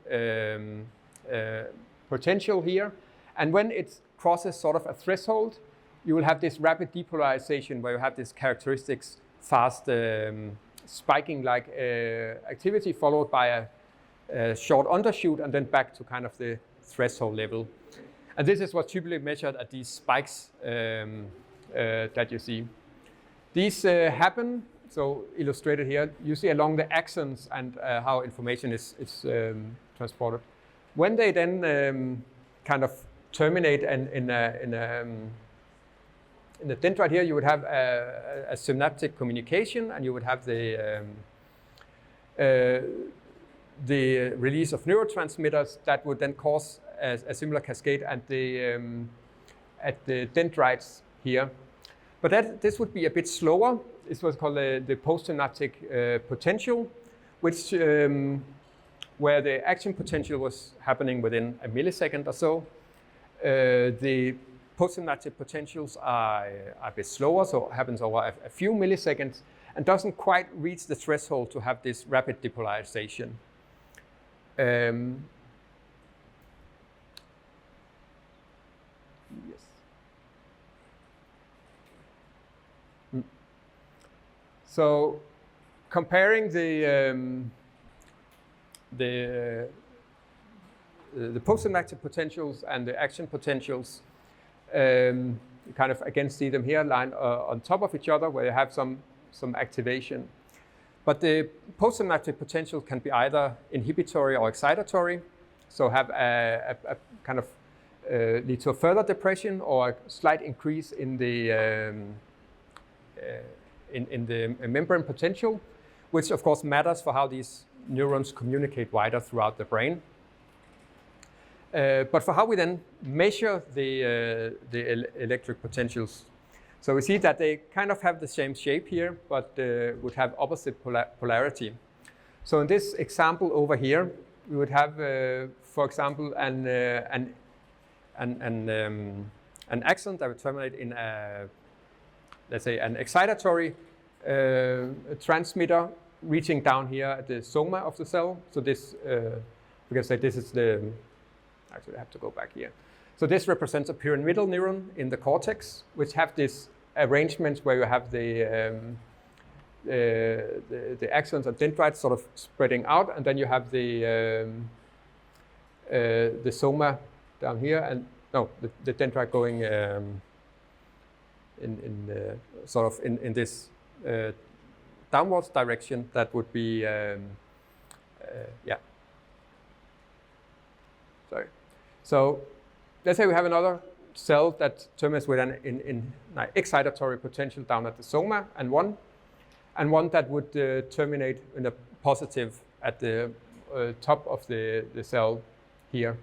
Speaker 1: potential here, and when it crosses sort of a threshold, you will have this rapid depolarization where you have this characteristics fast spiking like activity followed by a short undershoot and then back to kind of the threshold level. And this is what's typically measured at these spikes that you see. These happen, so illustrated here, usually along the axons and how information is transported. When they then kind of terminate in the dendrite here, you would have a synaptic communication, and you would have the release of neurotransmitters that would then cause a similar cascade at the dendrites here. But this would be a bit slower. This was called the postsynaptic potential, which where the action potential was happening within a millisecond or so. The postsynaptic potentials are a bit slower, so it happens over a few milliseconds and doesn't quite reach the threshold to have this rapid depolarization. Yes. So comparing the postsynaptic potentials and the action potentials, you kind of again see them here lined on top of each other where you have some activation. But the postsynaptic potential can be either inhibitory or excitatory, so have a kind of lead to a further depression or a slight increase in the membrane potential, which of course matters for how these neurons communicate wider throughout the brain. But for how we then measure the electric potentials, so we see that they kind of have the same shape here, but would have opposite polarity. So in this example over here, we would have, for example, an axon that would terminate in a, let's say, an excitatory transmitter reaching down here at the soma of the cell. So this, we can say this is the, actually I have to go back here. So this represents a pyramidal neuron in the cortex, which have this arrangement where you have the axons and dendrites sort of spreading out, and then you have the soma down here, and no, the dendrite going in this downwards direction. That would be yeah. Sorry. So let's say we have another cell that terminates with an excitatory potential down at the soma, and one that would terminate in a positive at the top of the cell here.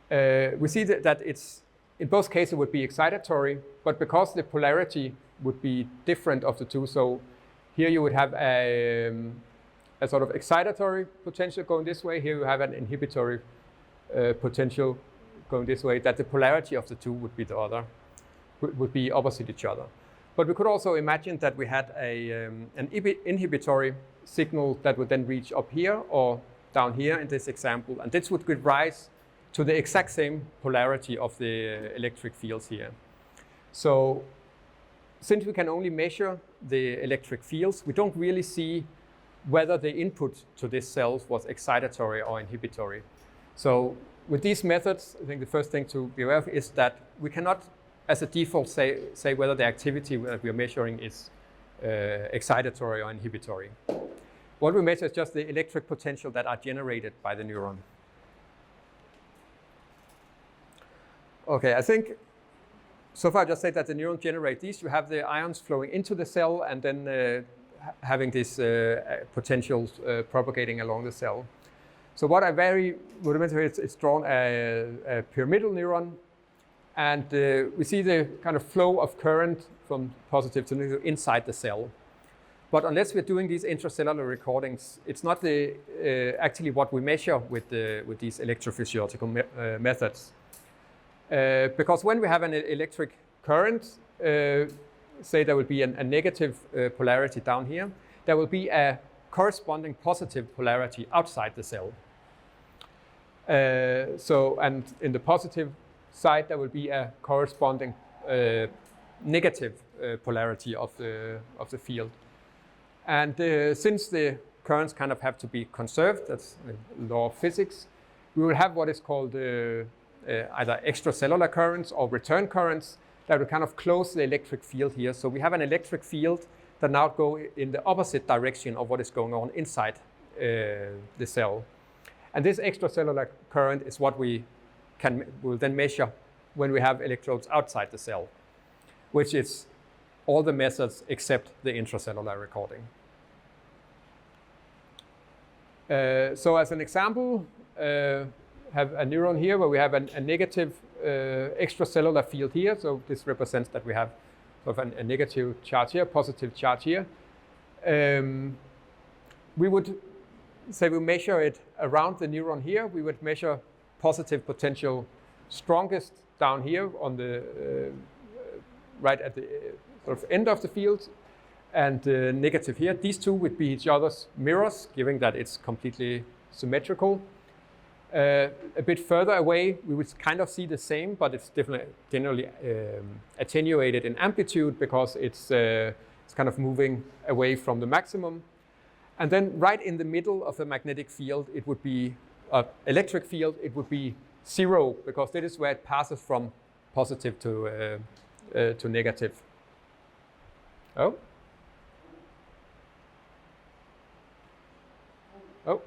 Speaker 1: We see that it's, in both cases, would be excitatory, but because the polarity would be different of the two, so here you would have a sort of excitatory potential going this way, here you have an inhibitory potential going this way, that the polarity of the two would be the other, would be opposite each other. But we could also imagine that we had an inhibitory signal that would then reach up here or down here in this example, and this would give rise to the exact same polarity of the electric fields here. So since we can only measure the electric fields, we don't really see whether the input to this cell was excitatory or inhibitory. So with these methods, I think the first thing to be aware of is that we cannot, as a default, say whether the activity that we are measuring is excitatory or inhibitory. What we measure is just the electric potential that are generated by the neuron. Okay, I think so far I just said that the neuron generate these. You have the ions flowing into the cell and then having these potentials propagating along the cell. So what I very rudimentary, it's drawn a pyramidal neuron, and we see the kind of flow of current from positive to negative inside the cell. But unless we're doing these intracellular recordings, it's not actually what we measure with these electrophysiological methods. Because when we have an electric current, say there will be a negative polarity down here, there will be a corresponding positive polarity outside the cell. And in the positive side, there will be a corresponding negative polarity of the field. And since the currents kind of have to be conserved, that's the law of physics, we will have what is called either extracellular currents or return currents that will kind of close the electric field here. So we have an electric field that now go in the opposite direction of what is going on inside the cell. And this extracellular current is what we will then measure when we have electrodes outside the cell, which is all the methods except the intracellular recording. So as an example, have a neuron here where we have a negative extracellular field here. So this represents that we have sort of a negative charge here, positive charge here. We would say we measure it around the neuron here. We would measure positive potential strongest down here on the right at the sort of end of the field, and negative here. These two would be each other's mirrors, given that it's completely symmetrical. A bit further away, we would kind of see the same, but it's generally attenuated in amplitude because it's kind of moving away from the maximum. And then right in the middle of the magnetic field, it would be electric field. It would be 0 because that is where it passes from positive to negative. Oh. Oh.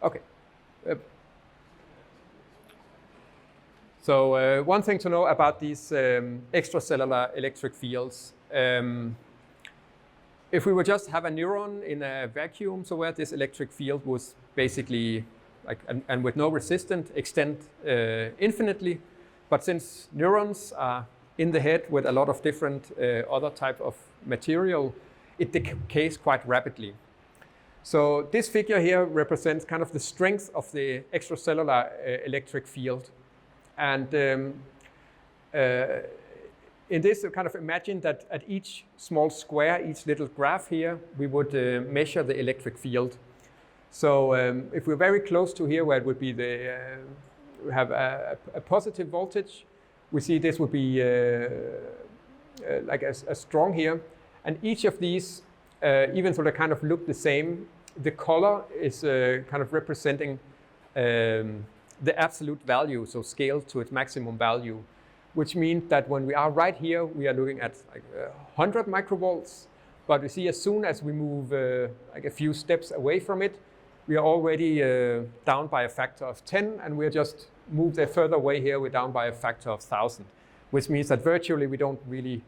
Speaker 1: Okay. So one thing to know about these extracellular electric fields, if we would just have a neuron in a vacuum, so where this electric field was basically, like, and with no resistance, extend infinitely. But since neurons are in the head with a lot of different other type of material, it decays quite rapidly. So this figure here represents kind of the strength of the extracellular electric field. And in this, kind of imagine that at each small square, each little graph here, we would measure the electric field. So if we're very close to here, where it would be we have a positive voltage, we see this would be like a strong here. And each of these, even though they kind of look the same, the color is kind of representing the absolute value, so scaled to its maximum value, which means that when we are right here, we are looking at like 100 microvolts. But we see as soon as we move like a few steps away from it, we are already down by a factor of 10, and we're just moved a further away here, we're down by a factor of 1,000, which means that virtually we don't really,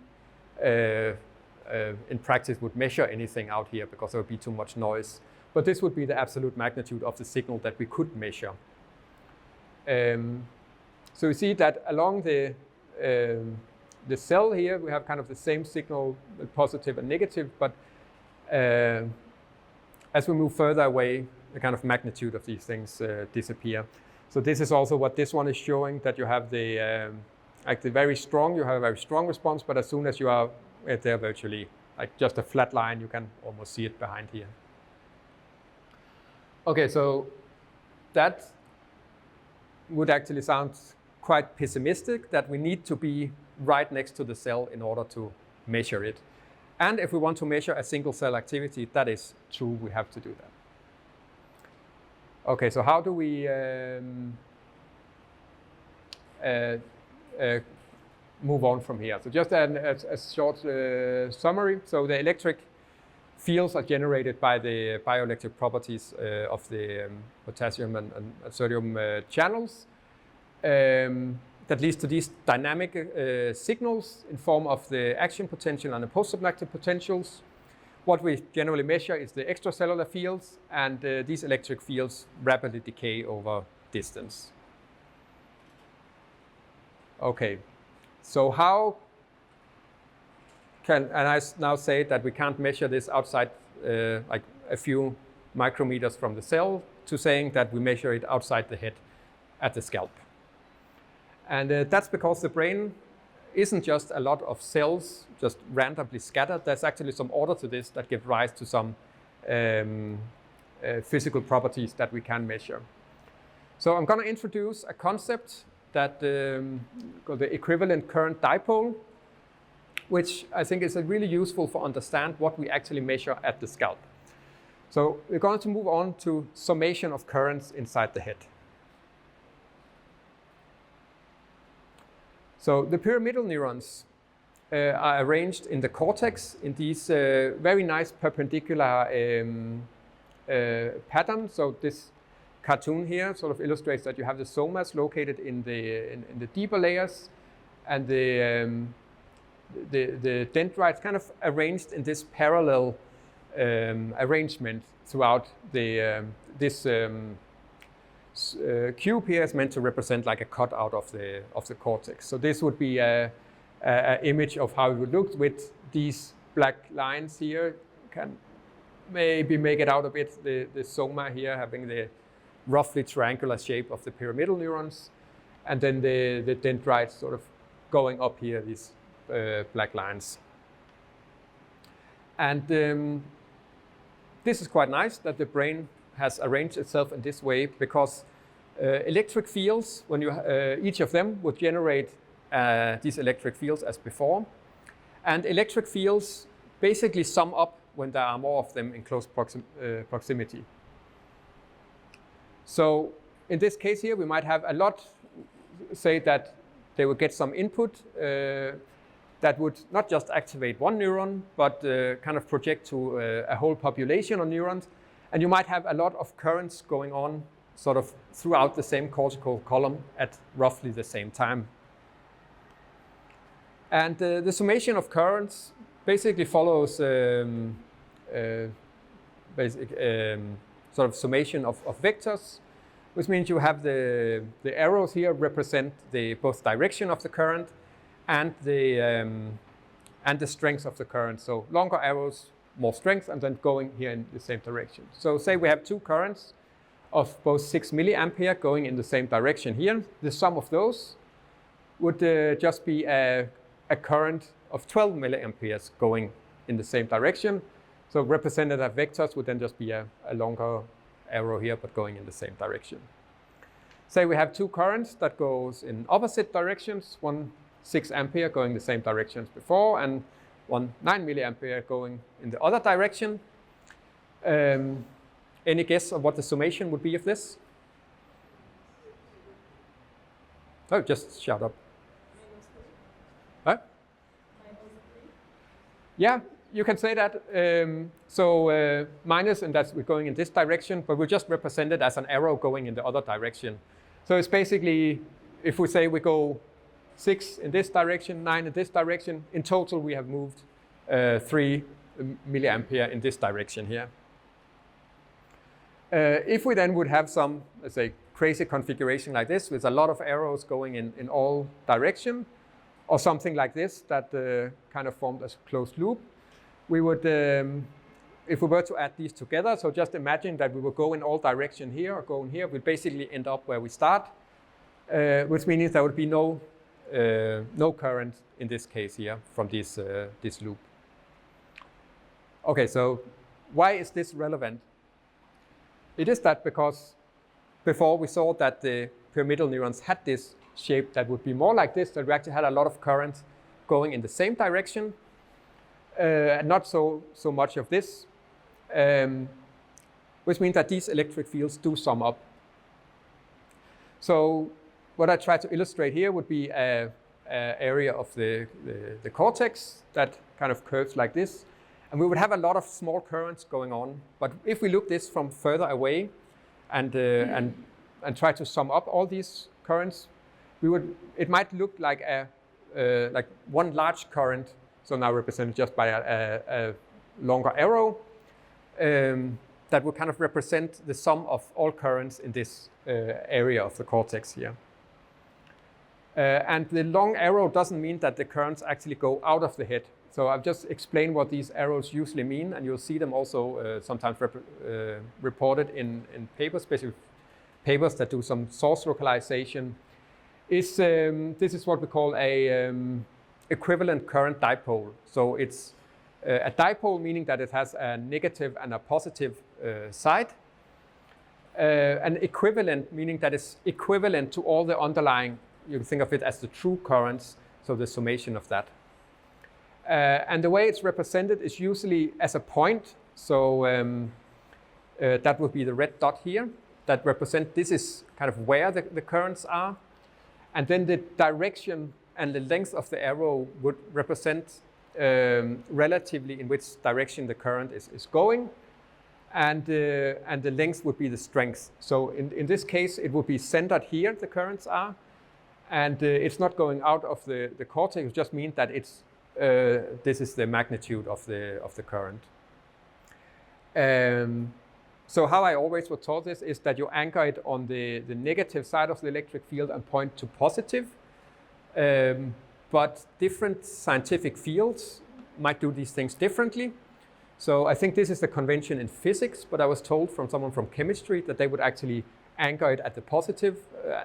Speaker 1: in practice, would measure anything out here because there would be too much noise. But this would be the absolute magnitude of the signal that we could measure. So you see that along the cell here, we have kind of the same signal, positive and negative, but as we move further away, the kind of magnitude of these things disappear. So this is also what this one is showing, that you have like the very strong, you have a very strong response, but as soon as you are there virtually, like just a flat line, you can almost see it behind here. Okay, so that would actually sound quite pessimistic, that we need to be right next to the cell in order to measure it. And if we want to measure a single cell activity, that is true, we have to do that. Okay, so how do we move on from here? So just a short summary. So the electric fields are generated by the bioelectric properties of the potassium and sodium channels. That leads to these dynamic signals in form of the action potential and the postsynaptic potentials. What we generally measure is the extracellular fields, and these electric fields rapidly decay over distance. Okay, so how can, and I now say that we can't measure this outside like a few micrometers from the cell, to saying that we measure it outside the head at the scalp. And that's because the brain isn't just a lot of cells just randomly scattered. There's actually some order to this that give rise to some physical properties that we can measure. So I'm going to introduce a concept that called the equivalent current dipole, which I think is really useful for understand what we actually measure at the scalp. So we're going to move on to summation of currents inside the head. So the pyramidal neurons are arranged in the cortex in these very nice perpendicular patterns. So this cartoon here sort of illustrates that you have the somas located in the deeper layers, and the dendrites kind of arranged in this parallel arrangement throughout this cube here is meant to represent like a cutout of the cortex. So this would be a image of how it would look with these black lines here. Can maybe make it out a bit. The soma here having the roughly triangular shape of the pyramidal neurons, and then the dendrites sort of going up here, these black lines. And this is quite nice that the brain has arranged itself in this way, because electric fields, when you each of them would generate these electric fields as before, and electric fields basically sum up when there are more of them in close proximity. So in this case here, we might have a lot, say that they would get some input that would not just activate one neuron, but kind of project to a whole population of neurons. And you might have a lot of currents going on sort of throughout the same cortical column at roughly the same time. And the summation of currents basically follows sort of summation of vectors, which means you have the arrows here represent the both direction of the current and the strength of the current. So longer arrows, more strength, and then going here in the same direction. So say we have two currents of both 6 milliampere going in the same direction here. The sum of those would just be a current of 12 milliamperes going in the same direction. So represented as vectors would then just be a longer arrow here, but going in the same direction. Say we have two currents that goes in opposite directions, one 6 ampere going the same direction as before, and one 9 milliampere going in the other direction. Any guess of what the summation would be of this? Oh, just shout up. Huh? Yeah, you can say that. Minus, and that's we're going in this direction, but we just represent it as an arrow going in the other direction. So it's basically, if we say we go 6 in this direction, 9 in this direction, in total we have moved 3 milliampere in this direction here. If we then would have some, let's say, crazy configuration like this, with a lot of arrows going in all directions, or something like this that kind of formed as a closed loop, we would, if we were to add these together, so just imagine that we would go in all directions here or go in here, we'd basically end up where we start, which means there would be no current in this case here from this loop. Okay, so why is this relevant? It is that because before we saw that the pyramidal neurons had this shape that would be more like this, that we actually had a lot of currents going in the same direction, and not so much of this, which means that these electric fields do sum up. So what I try to illustrate here would be an area of the cortex that kind of curves like this. And we would have a lot of small currents going on. But if we look this from further away and try to sum up all these currents, it might look like like one large current, so now represented just by a longer arrow, that would kind of represent the sum of all currents in this area of the cortex here. And the long arrow doesn't mean that the currents actually go out of the head. So I've just explained what these arrows usually mean, and you'll see them also sometimes reported in papers, especially papers that do some source localization. This is what we call a equivalent current dipole. So it's a dipole, meaning that it has a negative and a positive side. An equivalent, meaning that it's equivalent to all the underlying, you can think of it as the true currents, so the summation of that. And the way it's represented is usually as a point. So That would be the red dot here that represent this is kind of where the currents are. And then the direction and the length of the arrow would represent relatively in which direction the current is going. And the length would be the strength. So in this case, it would be centered here, the currents are. And it's not going out of the cortex. It just means that it's this is the magnitude of the current. So how I always was taught this is that you anchor it on the negative side of the electric field and point to positive. But different scientific fields might do these things differently. So I think this is the convention in physics, but I was told from someone from chemistry that they would actually anchor it at the positive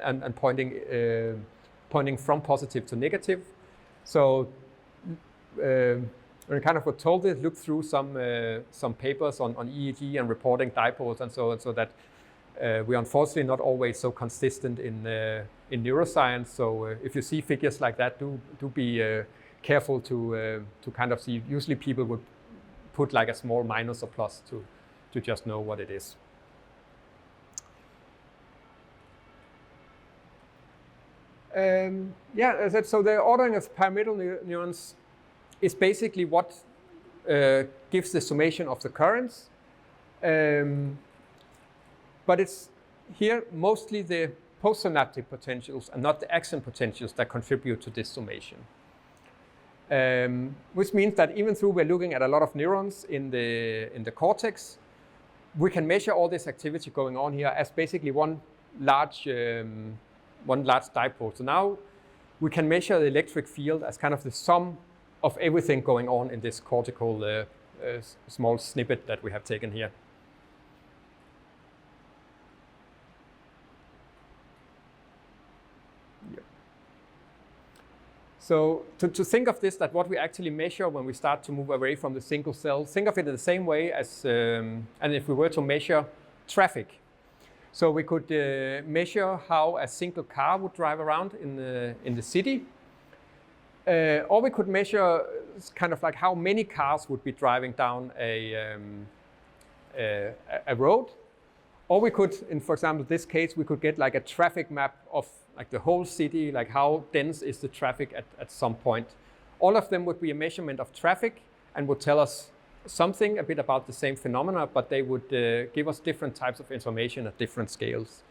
Speaker 1: and pointing from positive to negative. So when I kind of were told this, look through some papers on EEG and reporting dipoles and so on, so that we are unfortunately not always so consistent in neuroscience. So if you see figures like that, do be careful to kind of see. Usually people would put like a small minus or plus to just know what it is. Yeah, as I said, so the ordering of pyramidal neurons is basically what gives the summation of the currents. But it's here mostly the postsynaptic potentials and not the axon potentials that contribute to this summation. Which means that even though we're looking at a lot of neurons in the cortex, we can measure all this activity going on here as basically one large dipole. So now we can measure the electric field as kind of the sum of everything going on in this cortical small snippet that we have taken here. Yeah. So to think of this, that what we actually measure when we start to move away from the single cell, think of it in the same way as, and if we were to measure traffic. So we could measure how a single car would drive around in the city. Or we could measure kind of like how many cars would be driving down a road. Or we could, in for example, this case, we could get like a traffic map of like the whole city, like how dense is the traffic at some point. All of them would be a measurement of traffic and would tell us something a bit about the same phenomena, but they would give us different types of information at different scales.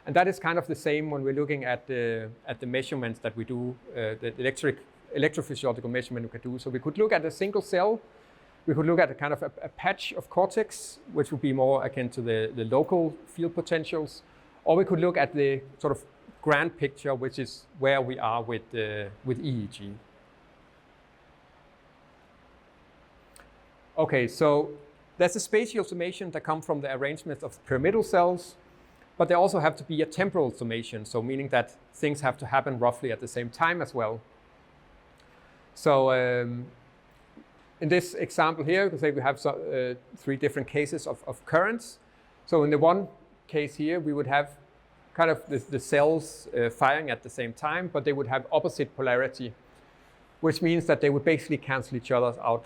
Speaker 1: And that is kind of the same when we're looking at the measurements that we do, the electrophysiological measurement we could do. So we could look at a single cell. We could look at a kind of a patch of cortex, which would be more akin to the local field potentials. Or we could look at the sort of grand picture, which is where we are with EEG. Okay, so there's a spatial summation that comes from the arrangement of pyramidal cells, but there also have to be a temporal summation, so meaning that things have to happen roughly at the same time as well. So in this example here, you can say we have three different cases of currents. So in the one case here, we would have kind of the cells firing at the same time, but they would have opposite polarity, which means that they would basically cancel each other out.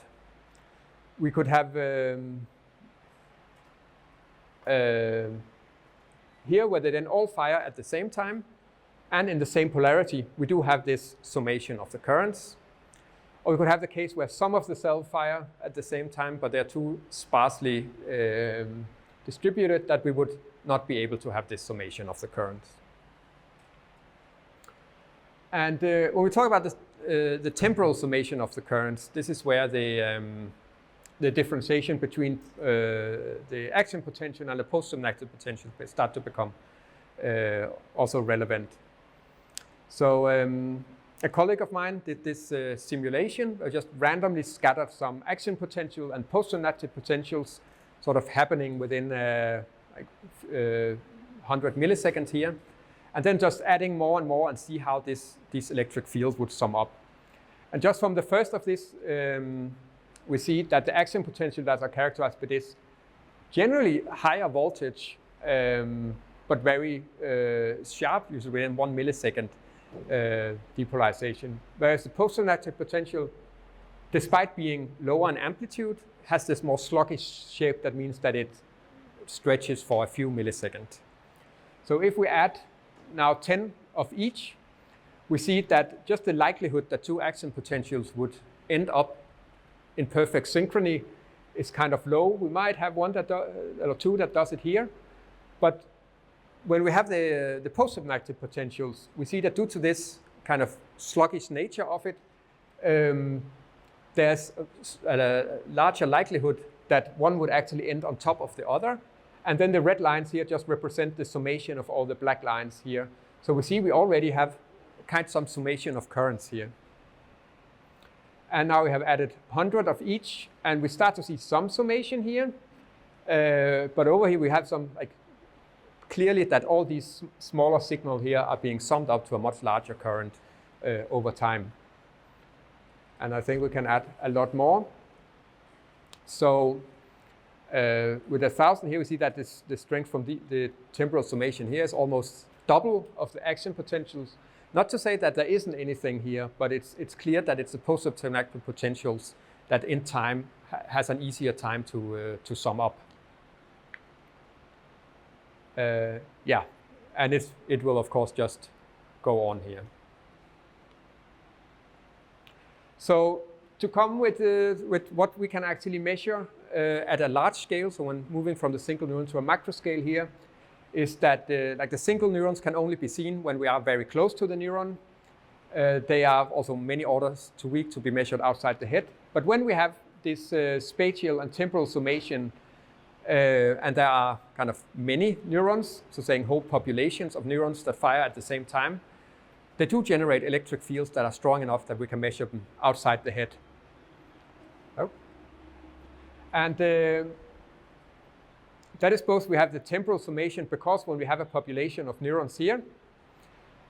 Speaker 1: We could have here where they then all fire at the same time, and in the same polarity, we do have this summation of the currents. Or we could have the case where some of the cells fire at the same time, but they're too sparsely distributed that we would not be able to have this summation of the currents. And when we talk about this, the temporal summation of the currents, this is where the differentiation between the action potential and the postsynaptic potential start to become also relevant. So a colleague of mine did this simulation, just randomly scattered some action potential and postsynaptic potentials sort of happening within like 100 milliseconds here, and then just adding more and more and see how these electric fields would sum up. And just from the first of this, we see that the action potential that are characterized by this generally higher voltage, but very sharp, usually within 1 millisecond depolarization. Whereas the postsynaptic potential, despite being lower in amplitude, has this more sluggish shape. That means that it stretches for a few milliseconds. So if we add now 10 of each, we see that just the likelihood that two action potentials would end up in perfect synchrony is kind of low. We might have one that or two that does it here, but when we have the post-synaptic potentials, we see that due to this kind of sluggish nature of it, there's a larger likelihood that one would actually end on top of the other. And then the red lines here just represent the summation of all the black lines here. So we see we already have kind of some summation of currents here. And now we have added 100 of each, and we start to see some summation here. But over here we have some, like, clearly that all these smaller signals here are being summed up to a much larger current over time. And I think we can add a lot more. So with 1,000 here, we see that the strength from the temporal summation here is almost double of the action potentials. Not to say that there isn't anything here, but it's clear that it's the post-synaptic potentials that in time has an easier time to sum up. Yeah, and it will of course just go on here. So to come with what we can actually measure at a large scale, so when moving from the single neuron to a macro scale here, is that like the single neurons can only be seen when we are very close to the neuron. They are also many orders too weak to be measured outside the head. But when we have this spatial and temporal summation, and there are kind of many neurons, so saying whole populations of neurons that fire at the same time, they do generate electric fields that are strong enough that we can measure them outside the head. Oh. And that is both we have the temporal summation, because when we have a population of neurons here,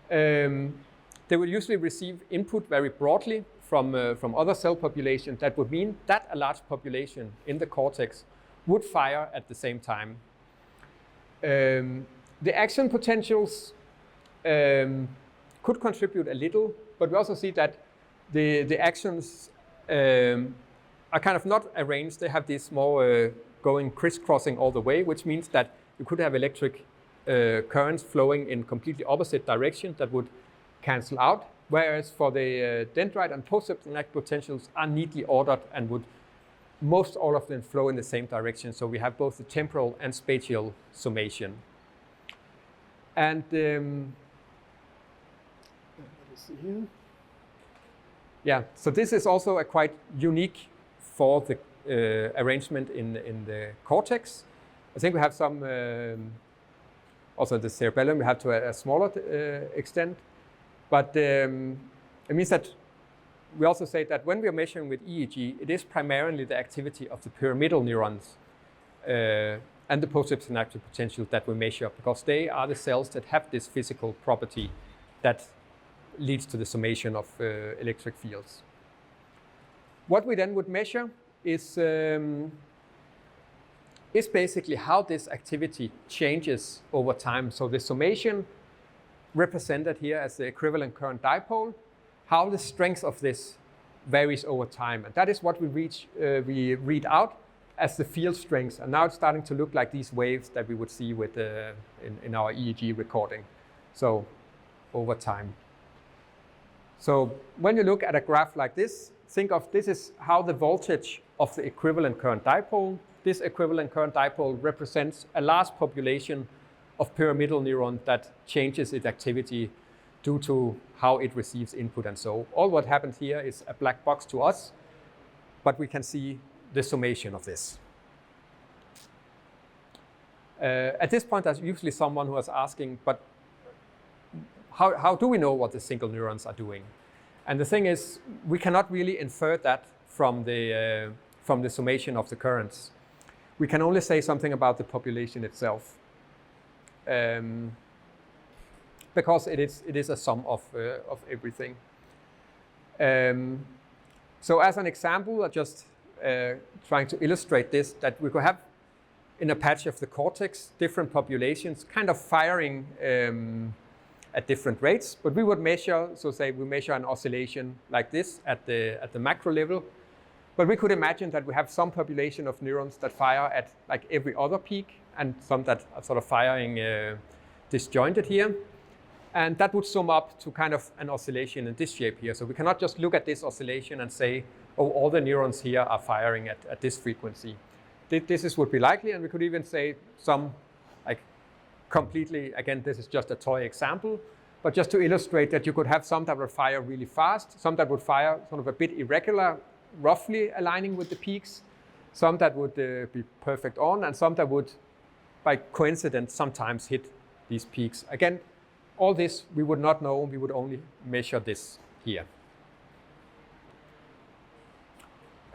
Speaker 1: they will usually receive input very broadly from other cell populations. That would mean that a large population in the cortex would fire at the same time. The action potentials could contribute a little, but we also see that the actions are kind of not arranged. They have this more going crisscrossing all the way, which means that you could have electric currents flowing in completely opposite directions that would cancel out, whereas for the dendrite and postsynaptic potentials are neatly ordered and would most all of them flow in the same direction. So we have both the temporal and spatial summation. And yeah, so this is also a quite unique for the arrangement in the cortex. I think we have some, also the cerebellum, we have to a smaller extent. But it means that we also say that when we are measuring with EEG, it is primarily the activity of the pyramidal neurons and the postsynaptic potential that we measure, because they are the cells that have this physical property that leads to the summation of electric fields. What we then would measure is basically how this activity changes over time. So the summation represented here as the equivalent current dipole, how the strength of this varies over time. And that is what we read out as the field strength. And now it's starting to look like these waves that we would see with in our EEG recording. So over time. So when you look at a graph like this, think of this is how the voltage of the equivalent current dipole. This equivalent current dipole represents a large population of pyramidal neuron that changes its activity due to how it receives input. And so all what happens here is a black box to us, but we can see the summation of this. At this point, there's usually someone who is asking, but how do we know what the single neurons are doing? And the thing is, we cannot really infer that from the summation of the currents. We can only say something about the population itself. Because it is a sum of everything. So as an example, I'm just trying to illustrate this, that we could have in a patch of the cortex different populations kind of firing at different rates, but we would measure, so say we measure an oscillation like this at the macro level, but we could imagine that we have some population of neurons that fire at like every other peak, and some that are sort of firing disjointed here. And that would sum up to kind of an oscillation in this shape here. So we cannot just look at this oscillation and say, oh, all the neurons here are firing at this frequency. This would be likely, and we could even say some like completely, again, this is just a toy example, but just to illustrate that you could have some that would fire really fast, some that would fire sort of a bit irregular, roughly aligning with the peaks, some that would be perfect on, and some that would, by coincidence, sometimes hit these peaks. Again, all this we would not know, we would only measure this here.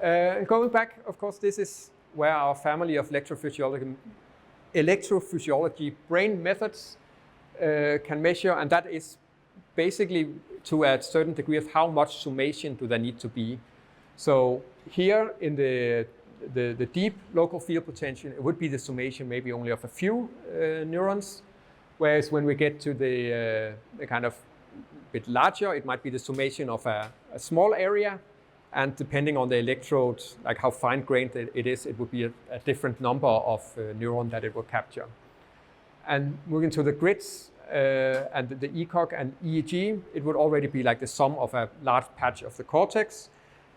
Speaker 1: Going back, of course, this is where our family of electrophysiology brain methods can measure, and that is basically to a certain degree of how much summation do there need to be. So here in the deep local field potential, it would be the summation maybe only of a few neurons, whereas when we get to the kind of bit larger, it might be the summation of a small area, and depending on the electrode, like how fine-grained it is, it would be a different number of neuron that it will capture. And moving to the grids and the ECOG and EEG, it would already be like the sum of a large patch of the cortex.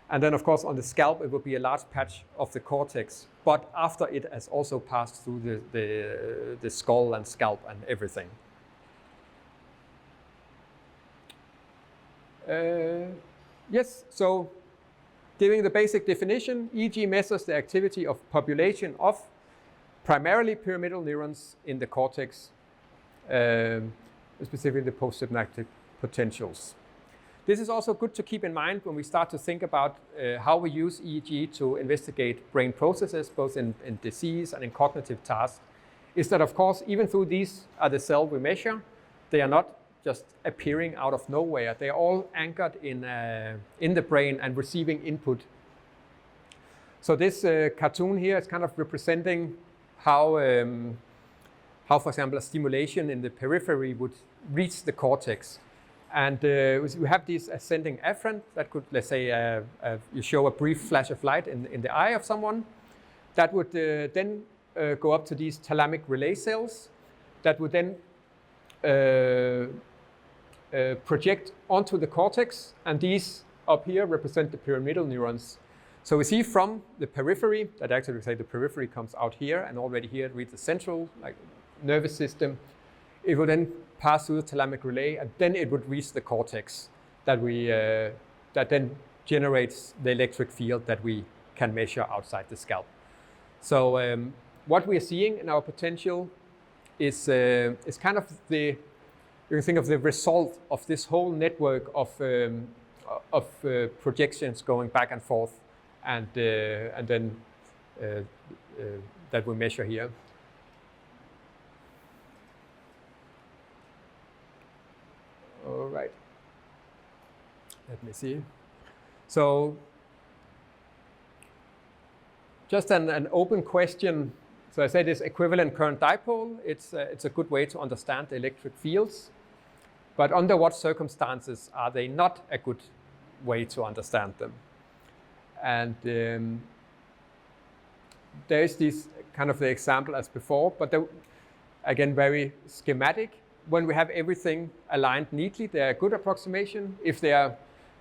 Speaker 1: And then, of course, on the scalp, it would be a large patch of the cortex, but after it has also passed through the skull and scalp and everything. Yes, so giving the basic definition, EEG measures the activity of population of primarily pyramidal neurons in the cortex, specifically the postsynaptic potentials. This is also good to keep in mind when we start to think about how we use EEG to investigate brain processes, both in disease and in cognitive tasks, is that, of course, even though these are the cells we measure, they are not just appearing out of nowhere. They are all anchored in the brain and receiving input. So this cartoon here is kind of representing how, for example, a stimulation in the periphery would reach the cortex. And we have this ascending afferent that could, let's say, you show a brief flash of light in the eye of someone. That would then go up to these thalamic relay cells that would then project onto the cortex, and these up here represent the pyramidal neurons. So we see from the periphery, that actually we say the periphery comes out here, and already here it reads the central nervous system. It will then pass through the thalamic relay, and then it would reach the cortex that then generates the electric field that we can measure outside the scalp. So what we are seeing in our potential is kind of you can think of the result of this whole network of projections going back and forth, and then that we measure here. All right. Let me see. So just an open question. So I say this equivalent current dipole, it's a good way to understand the electric fields. But under what circumstances are they not a good way to understand them? And there is this kind of the example as before, but again, very schematic. When we have everything aligned neatly, they're a good approximation. If they are,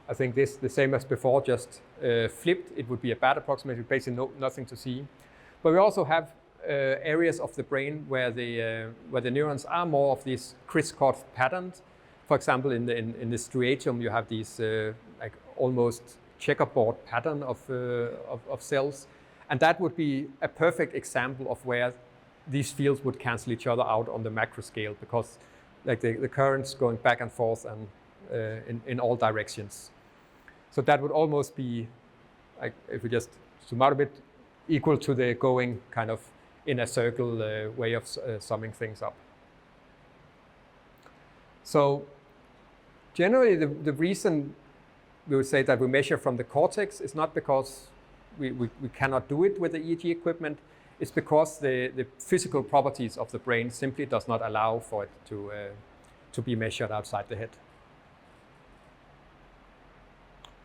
Speaker 1: I think this the same as before, just flipped, it would be a bad approximation, basically nothing to see. But we also have areas of the brain where the neurons are more of these crisscross patterns. For example, in the striatum, you have these like almost checkerboard pattern of cells, and that would be a perfect example of where these fields would cancel each other out on the macro scale, because like the currents going back and forth and in all directions. So that would almost be, like, if we just zoom out a bit, equal to the going kind of in a circle way of summing things up. So generally the reason we would say that we measure from the cortex is not because we cannot do it with the EEG equipment. It's because the physical properties of the brain simply does not allow for it to be measured outside the head.